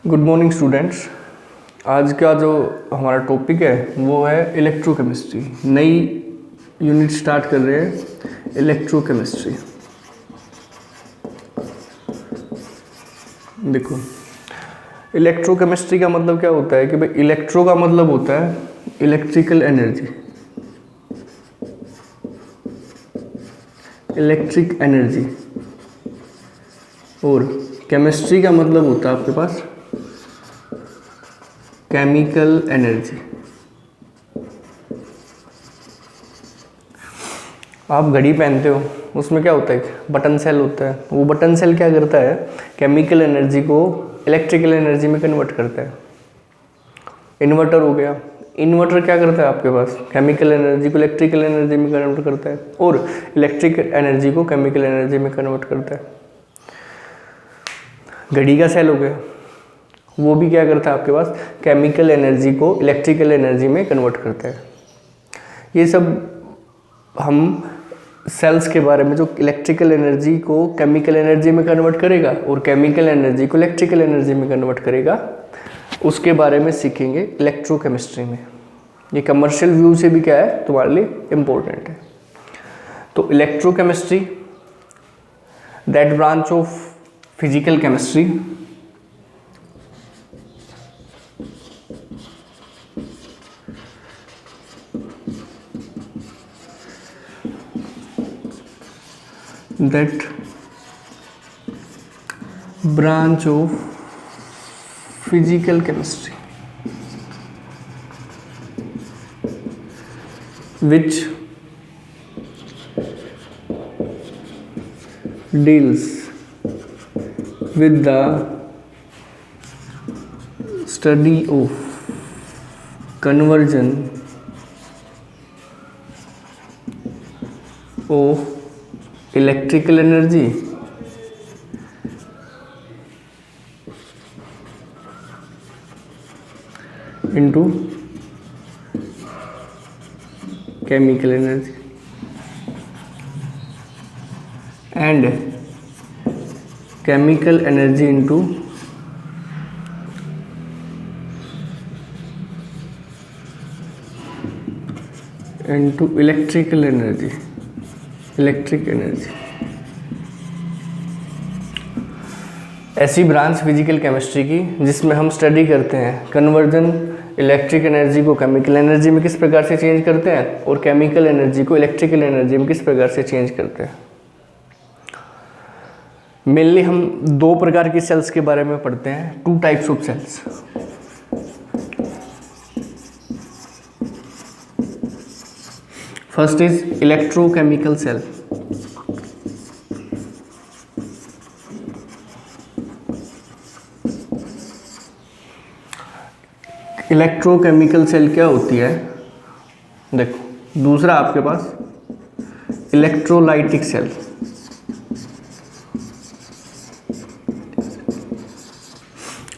Good morning students. आज का जो हमारा टॉपिक है वो है इलेक्ट्रोकेमिस्ट्री। नई यूनिट स्टार्ट कर रहे हैं इलेक्ट्रोकेमिस्ट्री। देखो, इलेक्ट्रोकेमिस्ट्री का मतलब क्या होता है कि भाई इलेक्ट्रो का मतलब होता है इलेक्ट्रिकल एनर्जी, इलेक्ट्रिक एनर्जी, और केमिस्ट्री का मतलब होता है आपके पास केमिकल एनर्जी। आप घड़ी पहनते हो, उसमें क्या होता है, बटन सेल होता है। वो बटन सेल क्या करता है, केमिकल एनर्जी को इलेक्ट्रिकल एनर्जी में कन्वर्ट करता है। इन्वर्टर हो गया, इन्वर्टर क्या करता है आपके पास, केमिकल एनर्जी को इलेक्ट्रिकल एनर्जी में कन्वर्ट करता है और इलेक्ट्रिक एनर्जी को केमिकल एनर्जी में कन्वर्ट करता है। घड़ी का सेल हो गया, वो भी क्या करता है आपके पास, केमिकल एनर्जी को इलेक्ट्रिकल एनर्जी में कन्वर्ट करता है। ये सब हम सेल्स के बारे में, जो इलेक्ट्रिकल एनर्जी को केमिकल एनर्जी में कन्वर्ट करेगा और केमिकल एनर्जी को इलेक्ट्रिकल एनर्जी में कन्वर्ट करेगा, उसके बारे में सीखेंगे इलेक्ट्रोकेमिस्ट्री में। ये कमर्शियल व्यू से भी क्या है, तुम्हारे लिए इम्पोर्टेंट है। तो electrochemistry, that branch of physical chemistry that branch of physical chemistry which deals with the study of conversion of electrical energy into chemical energy and chemical energy into electrical energy, electric energy. ऐसी branch physical chemistry की जिसमें हम study करते हैं conversion electric energy को chemical energy में किस प्रकार से चेंज करते हैं और केमिकल एनर्जी को इलेक्ट्रिकल एनर्जी में किस प्रकार से चेंज करते हैं। मेनली हम दो प्रकार की सेल्स के बारे में पढ़ते हैं, two types of cells. First is electrochemical cell. Electrochemical cell क्या होती है, देखो। दूसरा आपके पास इलेक्ट्रोलाइटिक सेल।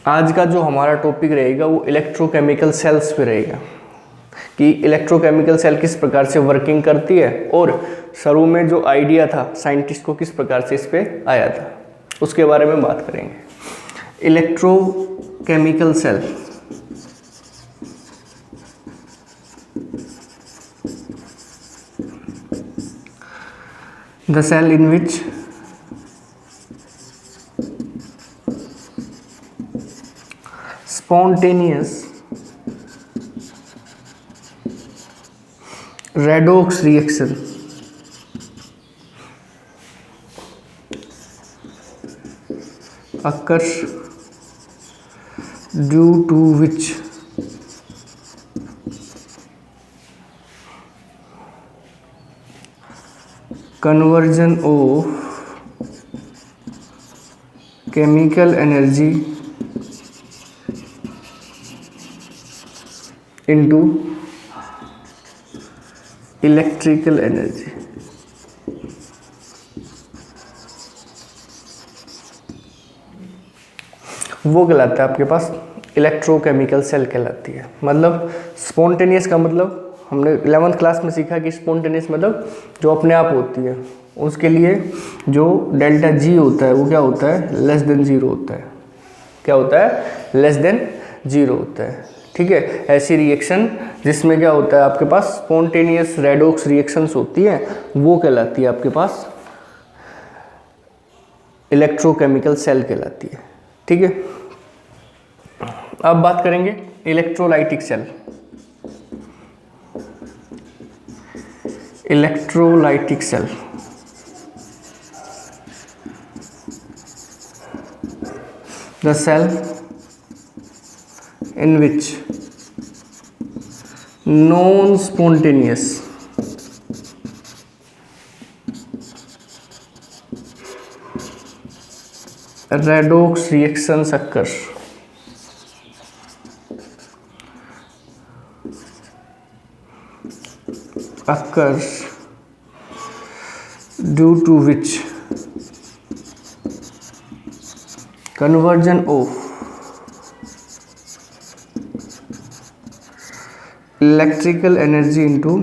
आज का जो हमारा टॉपिक रहेगा वो इलेक्ट्रोकेमिकल सेल्स पे रहेगा कि इलेक्ट्रोकेमिकल सेल किस प्रकार से वर्किंग करती है और शुरू में जो आइडिया था साइंटिस्ट को किस प्रकार से इस पे आया था, उसके बारे में बात करेंगे। Electrochemical cell the cell in which spontaneous redox reaction occurs due to which conversion of chemical energy into electrical energy। वो कहलाता है आपके पास इलेक्ट्रोकेमिकल सेल कहलाती है। मतलब स्पॉन्टेनियस का मतलब हमने 11th क्लास में सीखा कि स्पॉन्टेनियस मतलब जो अपने आप होती है, उसके लिए जो डेल्टा जी होता है वो क्या होता है, लेस देन 0 होता है। क्या होता है, लेस देन 0 होता है। ठीक है, ऐसी रिएक्शन जिसमें क्या होता है आपके पास स्पॉन्टेनियस रेडॉक्स रिएक्शंस होती है, वो कहलाती है आपके पास इलेक्ट्रोकेमिकल सेल कहलाती है। ठीक है, अब बात करेंगे electrolytic cell. Electrolytic cell the cell in which non-spontaneous redox reactions occurs due to which conversion of electric energy into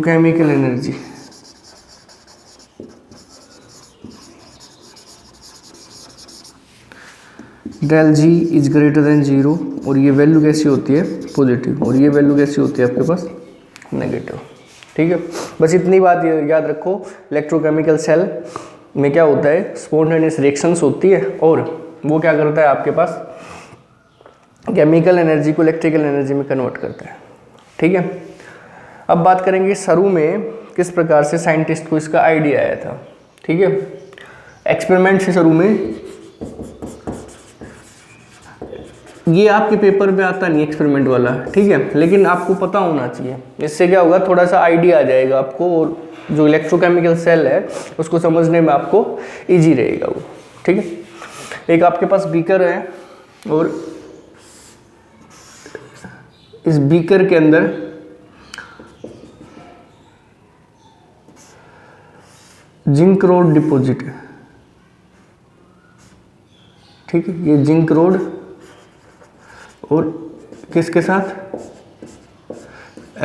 chemical energy del G is greater than 0, और ये वैल्यू कैसी होती है, पॉजिटिव, और ये वैल्यू कैसी होती है आपके पास, नेगेटिव। ठीक है, बस इतनी बात याद रखो, इलेक्ट्रोकेमिकल सेल में क्या होता है, स्पॉन्टेनियस रिएक्शंस होती है, और वो क्या करता है आपके पास केमिकल एनर्जी को इलेक्ट्रिकल एनर्जी में कन्वर्ट करता है। ठीक है, अब बात करेंगे शुरू में किस प्रकार से साइंटिस्ट को इसका आइडिया आया था। ठीक है, एक्सपेरिमेंट से शुरू में, ये आपके पेपर में आता नहीं एक्सपेरिमेंट वाला, ठीक है, लेकिन आपको पता होना चाहिए, इससे क्या होगा, थोड़ा सा आइडिया आ जाएगा आपको, और जो इलेक्ट्रोकेमिकल सेल है उसको समझने में आपको इजी रहेगा वो। ठीक है, एक आपके पास बीकर है, और इस बीकर के अंदर जिंक रोड डिपॉजिट है। ठीक है, ये जिंक रोड और किसके साथ,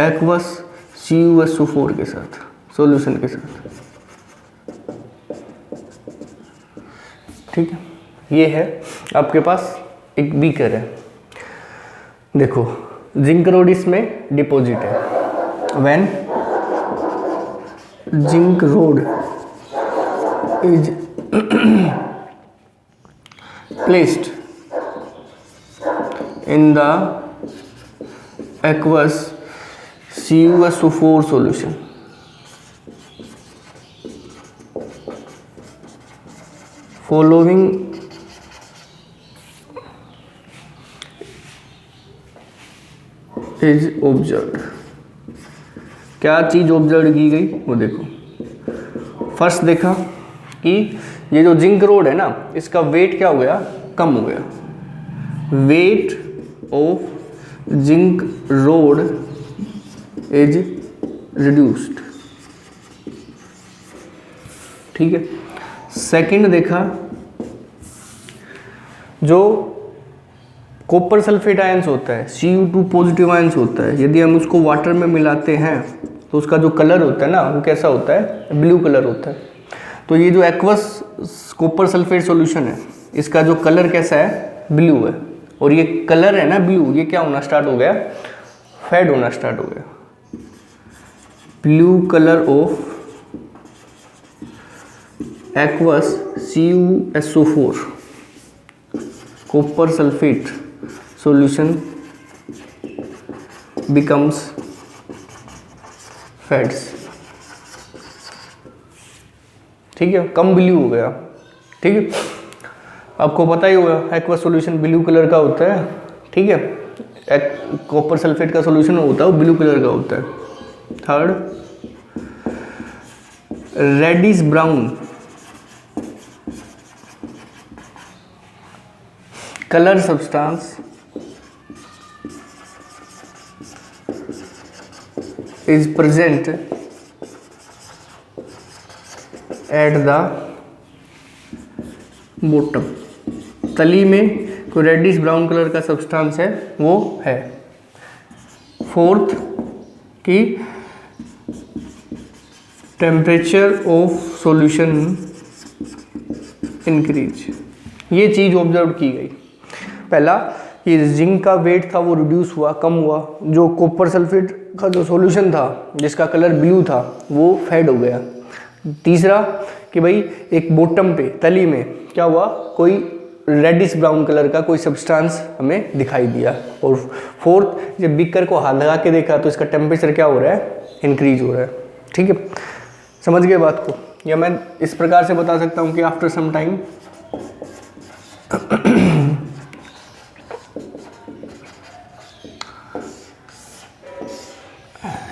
एक्वस CuSO4 के साथ, सॉल्यूशन के साथ। ठीक है, ये है आपके पास एक बीकर है, देखो जिंक रोड इसमें डिपॉजिट है। When zinc road is placed in the aqueous CuSO4 solution, following is observed। क्या चीज ऑब्जर्व की गई वो देखो। फर्स्ट देखा कि ये जो जिंक रोड है ना, इसका वेट क्या हो गया, कम हो गया। Weight of zinc rod is reduced। ठीक है, सेकंड देखा जो कॉपर सल्फेट आयंस होता है, Cu2 पॉजिटिव आयंस होता है, यदि हम उसको वाटर में मिलाते हैं तो उसका जो कलर होता है ना, वो कैसा होता है, ब्लू कलर होता है। तो ये जो एक्वस कॉपर सल्फेट सॉल्यूशन है, इसका जो कलर कैसा है, ब्लू है, और ये कलर है ना ब्लू, ये क्या होना स्टार्ट हो गया, फेड होना स्टार्ट हो गया। Blue colour of aqueous CuSO4 copper sulphate solution becomes fades. ठीक है, कम ब्लू हो गया। ठीक है, आपको पता ही होगा एक्वस सॉल्यूशन ब्लू कलर का होता है। ठीक है, कॉपर सल्फेट का सॉल्यूशन होता है वो ब्लू कलर का होता है। Third, reddish brown colour substance is present at the bottom. तली में कोई रेडिश ब्राउन कलर का सब्सटेंस है वो है। फोर्थ कि टेम्परेचर ऑफ सॉल्यूशन इंक्रीज, ये चीज़ ऑब्जर्व की गई। पहला कि जिंक का वेट था वो रिड्यूस हुआ, कम हुआ, जो कॉपर सल्फेट का जो सॉल्यूशन था जिसका कलर ब्लू था वो फेड हो गया। तीसरा कि भाई एक बॉटम पे तली में क्या हुआ, कोई रेडिश ब्राउन कलर का कोई सब्सटेंस हमें दिखाई दिया। और फोर्थ, जब बीकर को हाथ लगा के देखा तो इसका टेम्परेचर क्या हो रहा है, इंक्रीज हो रहा है। ठीक है, समझ गए बात को? या मैं इस प्रकार से बता सकता हूँ कि आफ्टर सम टाइम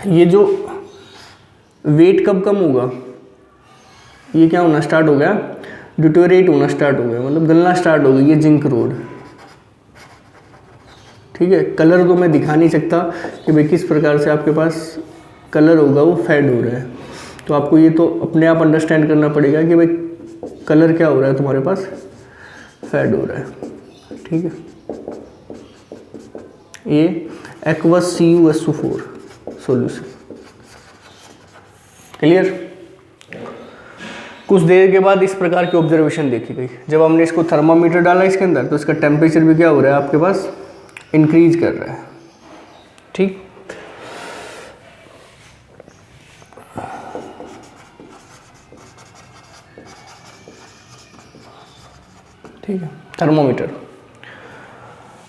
ये जो वेट कब कम होगा, ये क्या होना स्टार्ट हो गया, डिटोरेट होना स्टार्ट हो गया, मतलब गलना स्टार्ट हो गई ये जिंक रोड। ठीक है, कलर तो मैं दिखा नहीं सकता कि भाई किस प्रकार से आपके पास कलर होगा वो फेड हो रहा है, तो आपको ये तो अपने आप अंडरस्टैंड करना पड़ेगा कि भाई कलर क्या हो रहा है तुम्हारे पास, फेड हो रहा है। ठीक है, ये एक्वस CuSO4 सॉल्यूशन। क्लियर? कुछ देर के बाद इस प्रकार की ऑब्जर्वेशन देखी गई। जब हमने इसको थर्मामीटर डाला इसके अंदर तो इसका टेम्परेचर भी क्या हो रहा है आपके पास, इंक्रीज कर रहा है। ठीक, ठीक है, थर्मोमीटर।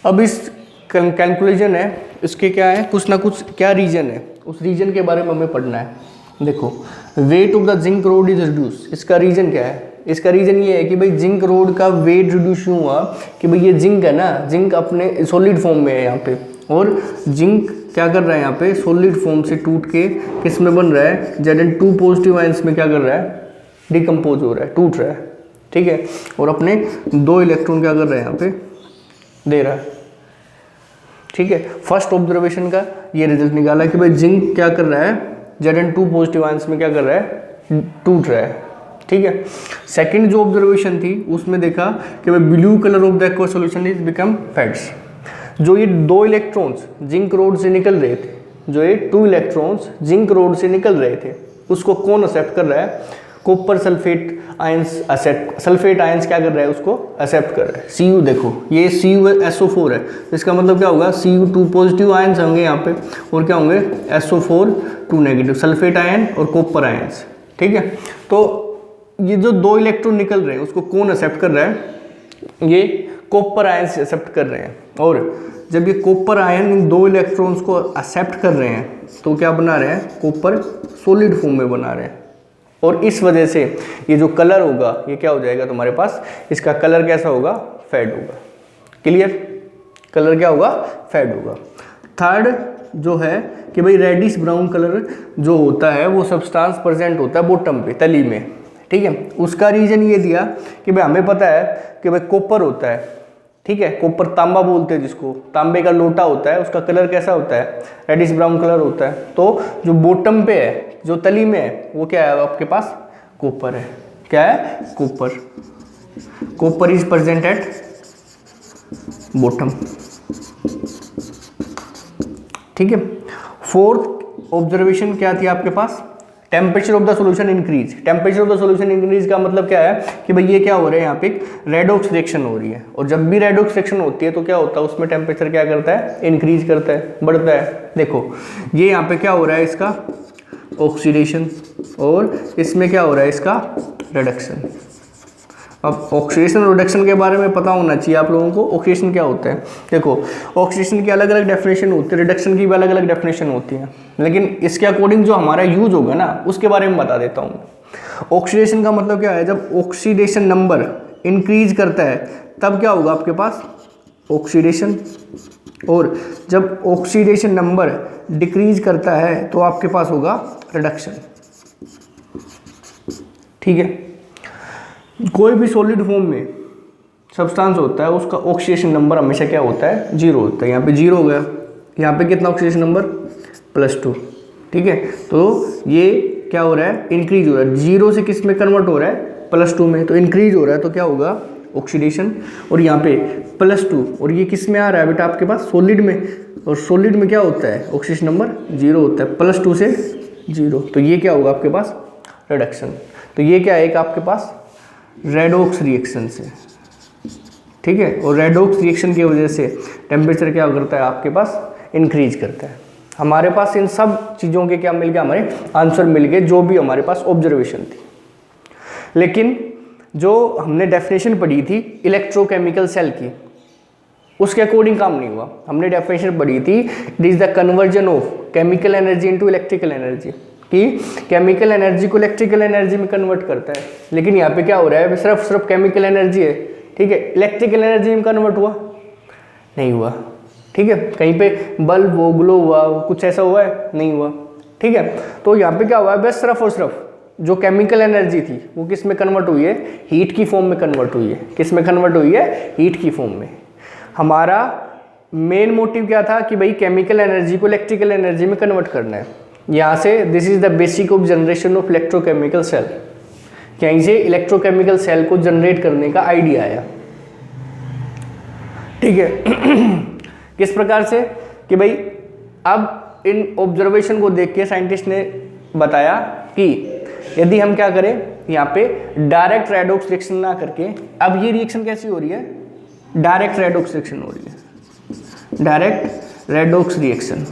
अब इस कैलकुलेशन है, इसके क्या है, कुछ ना कुछ क्या रीजन है, उस रीजन के बारे में हमें पढ़ना है। देखो, weight of the zinc road is reduce, इसका रीजन क्या है? इसका रीजन ये है कि भाई जिंक रोड का वेट रिड्यूस क्यों हुआ, कि भाई ये जिंक है ना, जिंक अपने सॉलिड फॉर्म में है यहाँ पे, और जिंक क्या कर रहा है यहाँ पे, सॉलिड फॉर्म से टूट के किस में बन रहा है, Zn2 पॉजिटिव आयंस में क्या कर रहा है, डिकम्पोज हो रहा है, टूट रहा है। ठीक है, और अपने 2 इलेक्ट्रॉन क्या कर रहा है यहाँ पे, दे रहा है। ठीक है, फर्स्ट ऑब्जर्वेशन का ये रिजल्ट निकाला कि भाई जिंक क्या कर रहा है, Zn2 पॉजिटिव आयंस में क्या कर रहा है, टूट रहा है। ठीक है, सेकंड जो ऑब्जर्वेशन थी उसमें देखा कि भाई blue colour of the aqua solution is become fades. जो ये 2 इलेक्ट्रॉन्स जिंक रोड से निकल रहे थे, जो ये 2 इलेक्ट्रॉन्स जिंक रोड से निकल रहे थे, उसको कौन एक्सेप्ट कर रहा है, copper sulphate ions accept, sulphate ions क्या कर रहा है, उसको एक्सेप्ट कर रहा है। Cu देखो, ये CuSO4 है, तो इसका मतलब क्या होगा, Cu2 पॉजिटिव आयंस होंगे यहाँ पे, और क्या होंगे, SO4 2 नेगेटिव, सल्फेट आयन और कॉपर आयंस। ठीक है, तो ये जो 2 इलेक्ट्रॉन निकल रहे हैं उसको कौन एक्सेप्ट कर रहा है, ये कॉपर आयंस एक्सेप्ट कर रहे हैं। और जब ये कॉपर आयन इन 2 इलेक्ट्रॉन्स को एक्सेप्ट कर रहे हैं तो क्या बना रहे हैं, कॉपर सॉलिड फॉर्म में बना रहे हैं, और इस वजह से ये जो कलर होगा ये क्या हो जाएगा तुम्हारे पास, इसका कलर कैसा होगा, फेड होगा। क्लियर? कलर क्या होगा, फेड होगा। थर्ड जो है कि भाई रेडिश ब्राउन कलर जो होता है वो सब्सटेंस प्रेजेंट होता है बॉटम पे, तली में। ठीक है, उसका रीजन ये दिया कि भाई हमें पता है कि भाई कॉपर होता है, ठीक है, कॉपर तांबा बोलते हैं जिसको, तांबे का लोटा होता है, उसका कलर कैसा होता है, रेडिश ब्राउन कलर होता है। तो जो बॉटम पे है, जो तली में है, वो क्या है आपके पास, कॉपर है। क्या है, copper. Copper is present at bottom. ठीक है, फोर्थ ऑब्जर्वेशन क्या थी आपके पास, temperature of the solution increase. Temperature of the solution increase का मतलब क्या है कि भाई ये क्या हो रहा है, यहाँ पे एक रेडॉक्स रिएक्शन हो रही है, और जब भी रेडॉक्स रिएक्शन होती है तो क्या होता है, उसमें टेम्परेचर क्या करता है, इंक्रीज करता है, बढ़ता है। देखो ये यहाँ पे क्या हो रहा है, इसका ऑक्सीडेशन, और इसमें क्या हो रहा है, इसका रिडक्शन। अब ऑक्सीडेशन रिडक्शन के बारे में पता होना चाहिए आप लोगों को, ऑक्सीडेशन क्या होता है। देखो ऑक्सीडेशन की अलग अलग डेफिनेशन होती है, रिडक्शन की भी अलग अलग डेफिनेशन होती है, लेकिन इसके अकॉर्डिंग जो हमारा यूज होगा ना उसके बारे में बता देता हूँ। ऑक्सीडेशन का मतलब क्या है, जब ऑक्सीडेशन नंबर इंक्रीज करता है तब क्या होगा आपके पास, ऑक्सीडेशन, और जब ऑक्सीडेशन नंबर डिक्रीज करता है तो आपके पास होगा रिडक्शन। ठीक है, कोई भी सॉलिड फॉर्म में सब्सटेंस होता है उसका ऑक्सीडेशन नंबर हमेशा क्या होता है, 0 होता है। यहाँ पे 0 हो गया, यहाँ पे कितना ऑक्सीडेशन नंबर, +2। ठीक है, तो ये क्या हो रहा है, इंक्रीज हो रहा है, 0 से किस में कन्वर्ट हो रहा है, +2 में, तो इंक्रीज हो रहा है, तो क्या होगा, ऑक्सीडेशन। और यहाँ पे +2, और ये किस में आ रहा है बेटा आपके पास, सॉलिड में, और सॉलिड में क्या होता है, ऑक्सीडेशन नंबर 0 होता है, +2 से 0, तो ये क्या होगा आपके पास, रिडक्शन। तो ये क्या है, एक आपके पास रेडॉक्स रिएक्शन से, ठीक है। और रेडॉक्स रिएक्शन की वजह से टेम्परेचर क्या करता है आपके पास, इंक्रीज करता है। हमारे पास इन सब चीज़ों के क्या मिल गया, हमारे आंसर मिल गए जो भी हमारे पास ऑब्जर्वेशन थी। लेकिन जो हमने डेफिनेशन पढ़ी थी इलेक्ट्रोकेमिकल सेल की, उसके अकॉर्डिंग काम नहीं हुआ। हमने डेफिनेशन पढ़ी थी it is the conversion of chemical energy into electrical energy, कि केमिकल एनर्जी को इलेक्ट्रिकल एनर्जी में कन्वर्ट करता है। लेकिन यहाँ पे क्या हो रहा है, सिर्फ केमिकल एनर्जी है, ठीक है। इलेक्ट्रिकल एनर्जी में कन्वर्ट हुआ नहीं हुआ, ठीक है। कहीं पे बल्ब वो ग्लो हुआ, कुछ ऐसा हुआ है, नहीं हुआ, ठीक है। तो यहाँ पे क्या हुआ है, बस सिर्फ और सिर्फ जो केमिकल एनर्जी थी वो किस में कन्वर्ट हुई है, हीट की फॉर्म में कन्वर्ट हुई है। किस में कन्वर्ट हुई है, हीट की फॉर्म में। हमारा मेन मोटिव क्या था कि भाई केमिकल एनर्जी को इलेक्ट्रिकल एनर्जी में कन्वर्ट करना है। यहाँ से this is the basic of generation of electrochemical cell, यहीं से इलेक्ट्रोकेमिकल सेल को जनरेट करने का आइडिया आया, ठीक है। किस प्रकार से कि भाई अब इन ऑब्जर्वेशन को देख के साइंटिस्ट ने बताया कि यदि हम क्या करें, यहाँ पे डायरेक्ट रेडॉक्स रिएक्शन ना करके, अब ये रिएक्शन कैसी हो रही है, डायरेक्ट रेडॉक्स रिएक्शन हो रही है, डायरेक्ट रेडॉक्स रिएक्शन।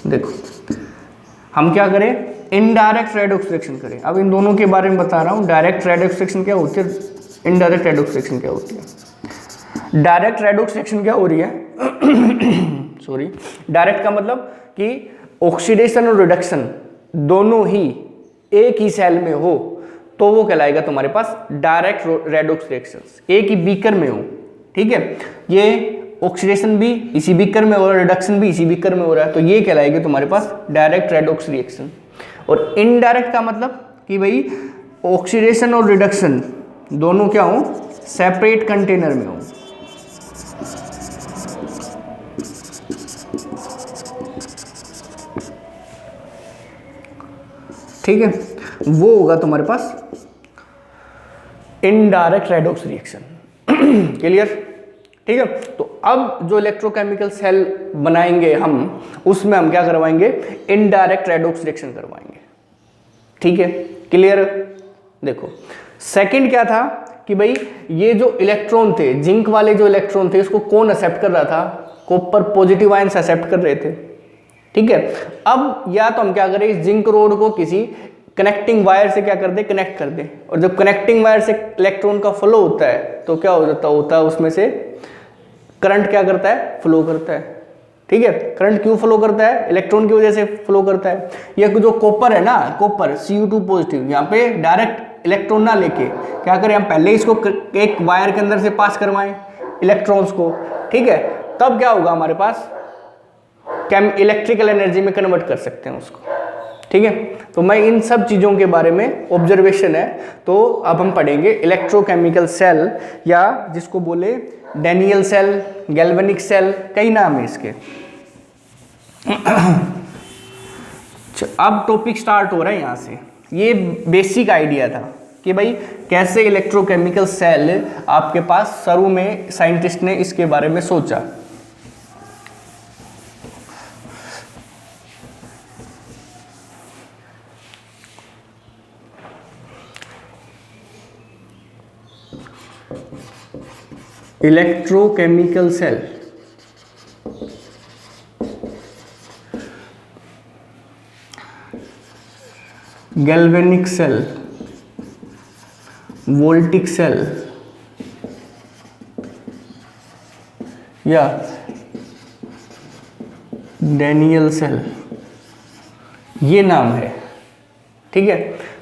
देखो हम क्या करें, इनडायरेक्ट रेडॉक्स रिएक्शन करें। अब इन दोनों के बारे में बता रहा हूँ, डायरेक्ट रेडॉक्स रिएक्शन क्या होती है, इनडायरेक्ट रेडॉक्स रिएक्शन क्या होती है। डायरेक्ट रेडॉक्स रिएक्शन क्या हो रही है सॉरी, डायरेक्ट का मतलब कि ऑक्सीडेशन और रिडक्शन दोनों ही एक ही सेल में हो तो वो कहलाएगा तुम्हारे पास डायरेक्ट रेडॉक्स रिएक्शंस, एक ही बीकर में हो, ठीक है। ये ऑक्सीडेशन भी इसी बीकर में हो रहा है, रिडक्शन भी इसी बीकर में हो रहा है, तो ये कहलाएगा तुम्हारे पास डायरेक्ट रेडॉक्स रिएक्शन। और इनडायरेक्ट का मतलब कि भाई ऑक्सीडेशन और रिडक्शन दोनों क्या हो, सेपरेट कंटेनर में हो, ठीक है। वो होगा तुम्हारे पास इनडायरेक्ट रेडॉक्स रिएक्शन। क्लियर, ठीक है। तो अब जो इलेक्ट्रोकेमिकल सेल बनाएंगे हम, उसमें हम क्या करवाएंगे, इनडायरेक्ट रेडॉक्स रिएक्शन करवाएंगे, ठीक है। क्लियर। देखो सेकंड क्या था कि भाई ये जो इलेक्ट्रॉन थे, जिंक वाले जो इलेक्ट्रॉन थे, इसको कौन एक्सेप्ट कर रहा था, कॉपर पॉजिटिव आयंस एक्सेप्ट कर रहे थे, ठीक है। अब या तो हम क्या करें, इस जिंक रोड को किसी कनेक्टिंग वायर से क्या कर दे, कनेक्ट कर दे, और जब कनेक्टिंग वायर से इलेक्ट्रॉन का फ्लो होता है तो क्या हो जाता होता है, उसमें से करंट क्या करता है, फ्लो करता है, ठीक है। करंट क्यों फ्लो करता है, इलेक्ट्रॉन की वजह से फ्लो करता है। ये जो कॉपर है ना, कॉपर Cu2 पॉजिटिव, यहाँ पे डायरेक्ट इलेक्ट्रॉन ना लेके क्या करें, हम पहले इसको एक वायर के अंदर से पास करवाएं इलेक्ट्रॉन्स को, ठीक है। तब क्या होगा, हमारे पास इलेक्ट्रिकल एनर्जी में कन्वर्ट कर सकते हैं उसको, ठीक है। तो मैं इन सब चीज़ों के बारे में, ऑब्जर्वेशन है, तो अब हम पढ़ेंगे इलेक्ट्रोकेमिकल सेल, या जिसको बोले डैनियल सेल, गैल्वेनिक सेल, कई नाम है इसके। अब टॉपिक स्टार्ट हो रहा है यहाँ से। ये बेसिक आइडिया था कि भाई कैसे इलेक्ट्रोकेमिकल सेल आपके पास, शुरू में साइंटिस्ट ने इसके बारे में सोचा। Electrochemical cell, galvanic cell, voltaic cell, या डैनियल सेल, ये नाम है, ठीक है।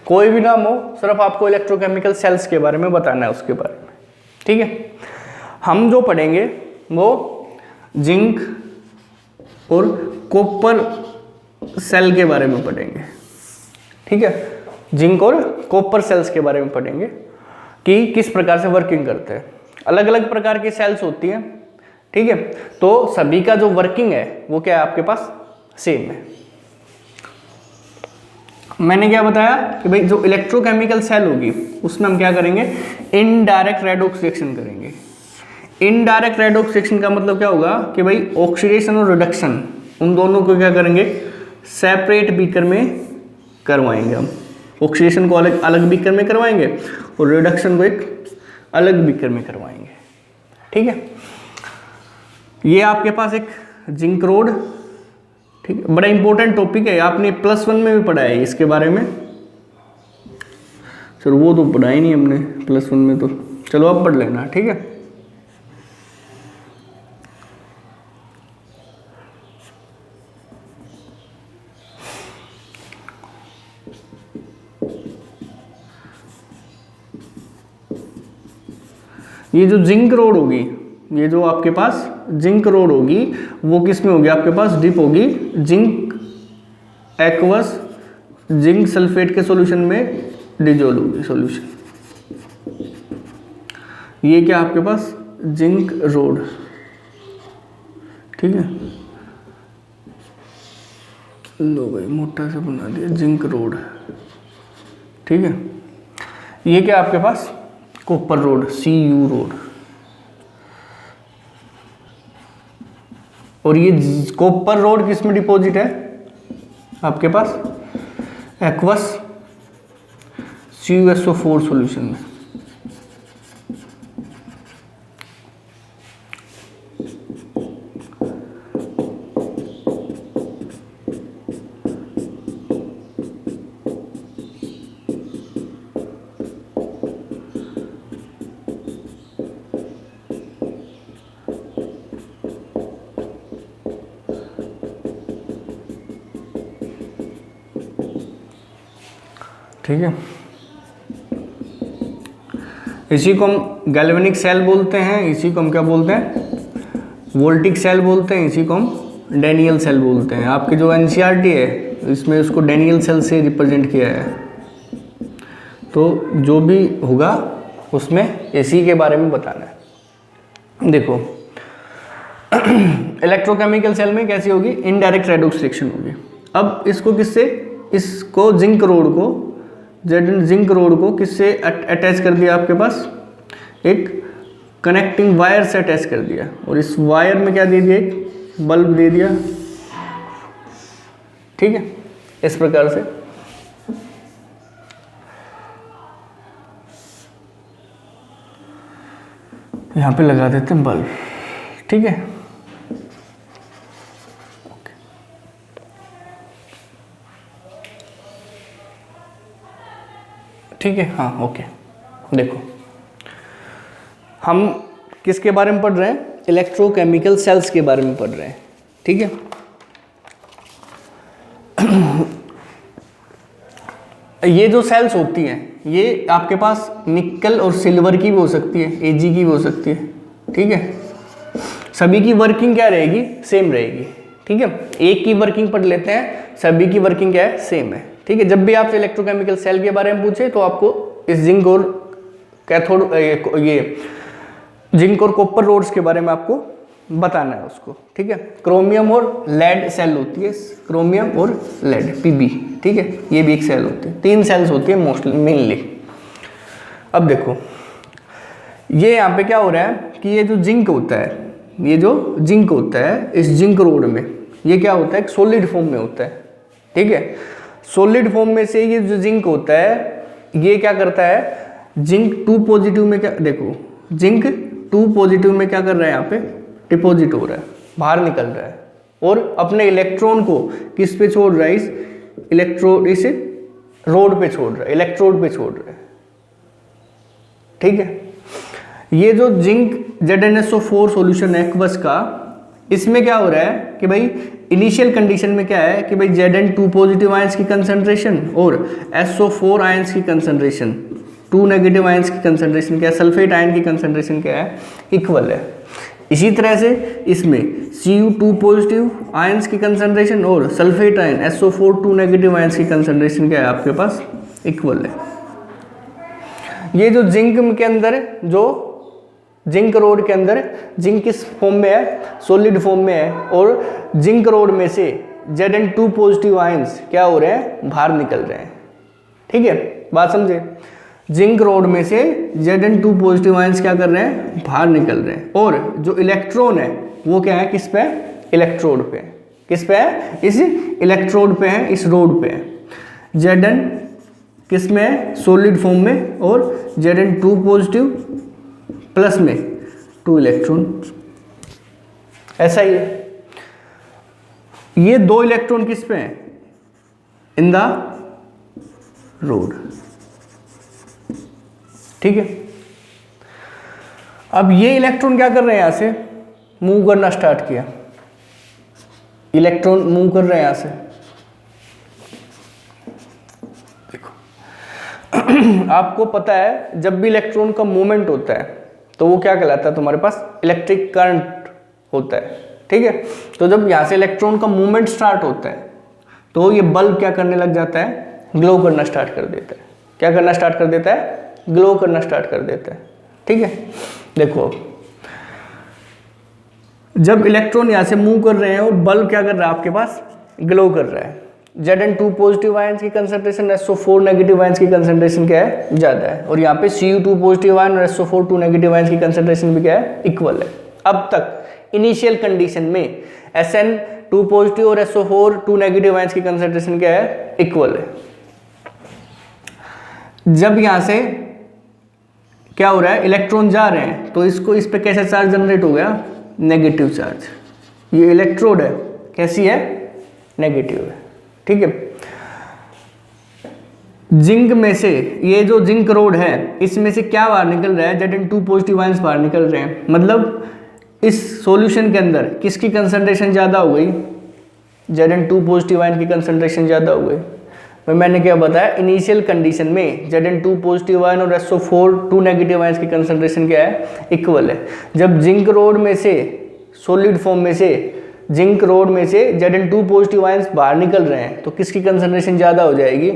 कोई भी नाम हो, सिर्फ आपको इलेक्ट्रोकेमिकल सेल्स के बारे में बताना है, उसके बारे में, ठीक है। हम जो पढ़ेंगे वो जिंक और कॉपर सेल के बारे में पढ़ेंगे, ठीक है। जिंक और कॉपर सेल्स के बारे में पढ़ेंगे कि किस प्रकार से वर्किंग करते हैं। अलग अलग प्रकार की सेल्स होती हैं, ठीक है। तो सभी का जो वर्किंग है वो क्या है, आपके पास सेम है। मैंने क्या बताया कि भाई जो इलेक्ट्रोकेमिकल सेल होगी उसमें हम क्या करेंगे, इनडायरेक्ट रेडॉक्स रिएक्शन करेंगे। इनडायरेक्ट रेडॉक्स रिएक्शन का मतलब क्या होगा कि भाई ऑक्सीडेशन और रिडक्शन, उन दोनों को क्या करेंगे, सेपरेट बीकर में करवाएंगे हम। ऑक्सीडेशन को अलग अलग बीकर में करवाएंगे और रिडक्शन को एक अलग बीकर में करवाएंगे। ठीक है, ये आपके पास एक जिंक रोड, ठीक है, बड़ा इंपॉर्टेंट टॉपिक है, आपने +1 में भी पढ़ा है इसके बारे में। चलो वो तो पढ़ा ही नहीं हमने +1 में, तो चलो अब पढ़ लेना। ठीक है, ये जो जिंक रोड होगी, ये जो आपके पास जिंक रोड होगी वो किस में होगी, आपके पास डिप होगी जिंक एक्वस जिंक सल्फेट के सॉल्यूशन में डिजोल्व होगी सॉल्यूशन। ये क्या आपके पास जिंक रोड, ठीक है, लो भाई मोटा से बना दिया जिंक रोड। ठीक है, ये क्या आपके पास कॉपर रोड CU रोड, और ये कॉपर रोड किस में डिपॉजिट है आपके पास एक्वस CuSO4 सॉल्यूशन में। ठीक है, इसी को हम गैल्वेनिक सेल बोलते हैं, इसी को हम क्या बोलते हैं वोल्टिक सेल बोलते हैं, इसी को हम डैनियल सेल बोलते हैं। आपके जो NCERT है इसमें उसको डैनियल सेल से रिप्रेजेंट किया है, तो जो भी होगा उसमें इसी के बारे में बताना है। देखो इलेक्ट्रोकेमिकल सेल में कैसी होगी, इनडायरेक्ट रेडॉक्स रिएक्शन होगी। अब इसको किससे, इसको जिंक रोड को जिंक रोड को किससे अटैच कर दिया, आपके पास एक कनेक्टिंग वायर से अटैच कर दिया, और इस वायर में क्या दे दिया, एक बल्ब दे दिया। ठीक है, इस प्रकार से यहां पे लगा देते हैं बल्ब। ठीक है, ठीक है, हाँ ओके। देखो हम किसके बारे में पढ़ रहे हैं, इलेक्ट्रोकेमिकल सेल्स के बारे में पढ़ रहे हैं। ठीक है, ये जो सेल्स होती हैं ये आपके पास निकल और सिल्वर की भी हो सकती है, Ag की भी हो सकती है। ठीक है, सभी की वर्किंग क्या रहेगी, सेम रहेगी। ठीक है, एक की वर्किंग पढ़ लेते हैं, सभी की वर्किंग क्या है, सेम है। ठीक है, जब भी आपसे इलेक्ट्रोकेमिकल सेल के बारे में पूछे तो आपको इस जिंक और कैथोड ये जिंक और कॉपर रोड्स के बारे में आपको बताना है उसको। ठीक है, क्रोमियम और लेड सेल होती है, क्रोमियम और लेड Pb। ठीक है, ये भी एक सेल होती है, 3 सेल्स होती है मोस्टली मेनली। अब देखो ये यहाँ पे क्या हो रहा है कि ये जो जिंक होता है, ये जो जिंक होता है इस जिंक रोड में ये क्या होता है, एक सॉलिड फॉर्म में होता है। ठीक है, सॉलिड फॉर्म में से ये जो जिंक होता है ये क्या करता है, जिंक 2 पॉजिटिव में क्या, देखो जिंक 2 पॉजिटिव में क्या कर रहा है, यहाँ पे डिपॉजिट हो रहा है, बाहर निकल रहा है, और अपने इलेक्ट्रॉन को किस पे छोड़ रहा है, इस रोड पे छोड़ रहा है, इलेक्ट्रोड पे छोड़ रहा है। ठीक है, ये जो जिंक ZnSO4 सॉल्यूशन है एक्वस का, इसमें क्या हो रहा है कि भाई इनिशियल कंडीशन में क्या है कि भाई Zn2 पॉजिटिव आयंस की कंसंट्रेशन और SO4 आयंस की कंसंट्रेशन, 2 नेगेटिव आयंस की कंसंट्रेशन क्या है, सल्फेट आयन की कंसंट्रेशन क्या है, इक्वल है। इसी तरह से इसमें Cu2 पॉजिटिव आयंस की कंसंट्रेशन और sulphate ion SO4 2 negative ions की कंसंट्रेशन क्या है, आपके पास इक्वल है। ये जो जिंक के अंदर, जो जिंक रोड के अंदर जिंक किस फॉर्म में है, सॉलिड फॉर्म में है, और जिंक रोड में से Zn2 पॉजिटिव आयंस क्या हो रहे हैं, बाहर निकल रहे हैं। ठीक है, बात समझे, जिंक रोड में से Zn2 पॉजिटिव आयंस क्या कर रहे हैं, बाहर निकल रहे हैं, और जो इलेक्ट्रॉन है वो क्या है, किस पे है, इलेक्ट्रोड पे है। किस पे है, इस इलेक्ट्रोड पे है, इस रोड पे है। Zn किस में है, सॉलिड फॉर्म में, और Zn2 पॉजिटिव प्लस में 2 इलेक्ट्रॉन। ऐसा ही है, ये 2 इलेक्ट्रॉन किस पे हैं, इन द रोड। ठीक है, अब ये इलेक्ट्रॉन क्या कर रहे हैं, यहां से मूव करना स्टार्ट किया, इलेक्ट्रॉन मूव कर रहे हैं यहां से। देखो आपको पता है जब भी इलेक्ट्रॉन का मूवमेंट होता है तो वो क्या कहलाता है, तुम्हारे पास इलेक्ट्रिक करंट होता है। ठीक है, तो जब यहां से इलेक्ट्रॉन का मूवमेंट स्टार्ट होता है तो ये बल्ब क्या करने लग जाता है, ग्लो करना स्टार्ट कर देता है। क्या करना स्टार्ट कर देता है, ग्लो करना स्टार्ट कर देता है। ठीक है, देखो जब इलेक्ट्रॉन यहां से मूव कर रहे हैं और बल्ब क्या कर रहा है, आपके पास ग्लो कर रहा है, Zn2 पॉजिटिव आयंस की कंसंट्रेशन SO4 नेगेटिव आयंस की कंसंट्रेशन क्या है, ज्यादा है, और यहाँ पे Cu2 पॉजिटिव आयन और SO4 2 नेगेटिव आयंस की कंसंट्रेशन भी क्या है, इक्वल है। अब तक इनिशियल कंडीशन में Sn2 पॉजिटिव और SO4 2 नेगेटिव आयंस की कंसंट्रेशन क्या है, इक्वल है। जब यहां से क्या हो रहा है, इलेक्ट्रॉन जा रहे हैं तो इसको, इस पे कैसा चार्ज जनरेट हो गया, नेगेटिव चार्ज। ये इलेक्ट्रोड है, कैसी है, नेगेटिव है। ठीक है, जिंक में से, ये जो जिंक रोड है इसमें से क्या बाहर निकल रहा है, Zn2 पॉजिटिव आयंस बाहर निकल रहे हैं। मतलब इस सॉल्यूशन के अंदर किसकी कंसंट्रेशन ज़्यादा हो गई, Zn2 पॉजिटिव आयन की कंसंट्रेशन ज़्यादा हो गई। मैंने क्या बताया, इनिशियल कंडीशन में Zn2 पॉजिटिव आयन और SO4 2 नेगेटिव आयंस की कंसंट्रेशन क्या है, इक्वल है। जब जिंक रोड में से, सॉलिड फॉर्म में से, जिंक रोड में से Zn2 पॉजिटिव आयंस बाहर निकल रहे हैं तो किसकी कंसंट्रेशन ज़्यादा हो जाएगी,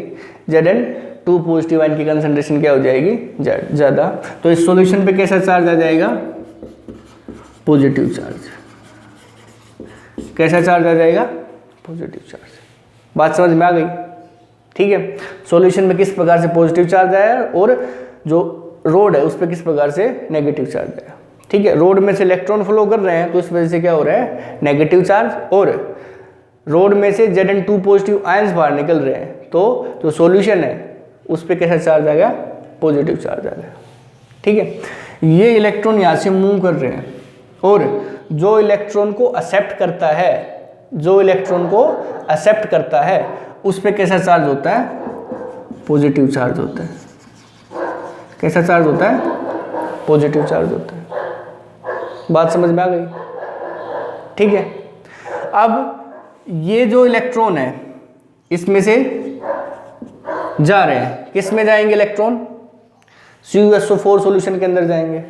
Zn2 पॉजिटिव आयन की कंसंट्रेशन क्या हो जाएगी, ज़्यादा। तो इस सॉल्यूशन पे कैसा चार्ज आ जाएगा, पॉजिटिव चार्ज। कैसा चार्ज आ जाएगा, पॉजिटिव चार्ज। बात समझ में आ गई। ठीक है, सॉल्यूशन में किस प्रकार से पॉजिटिव चार्ज आया और जो रोड है उस पर किस प्रकार से नेगेटिव चार्ज आया। ठीक है, रोड में से इलेक्ट्रॉन फ्लो कर रहे हैं तो इस वजह से क्या हो रहा है, नेगेटिव चार्ज, और रोड में से Zn2 पॉजिटिव आयंस बाहर निकल रहे हैं तो जो सॉल्यूशन है उस पर कैसा चार्ज आ गया, पॉजिटिव चार्ज आ गया। ठीक है, ये इलेक्ट्रॉन यहाँ से मूव कर रहे हैं और जो इलेक्ट्रॉन को एक्सेप्ट करता है, जो इलेक्ट्रॉन को एक्सेप्ट करता है उस पर कैसा चार्ज होता है, पॉजिटिव चार्ज होता है। कैसा चार्ज होता है, पॉजिटिव चार्ज होता है। बात समझ में आ गई। ठीक है, अब ये जो इलेक्ट्रॉन है इसमें से जा रहे हैं, किस में जाएंगे इलेक्ट्रॉन, CuSO4 सॉल्यूशन के अंदर जाएंगे।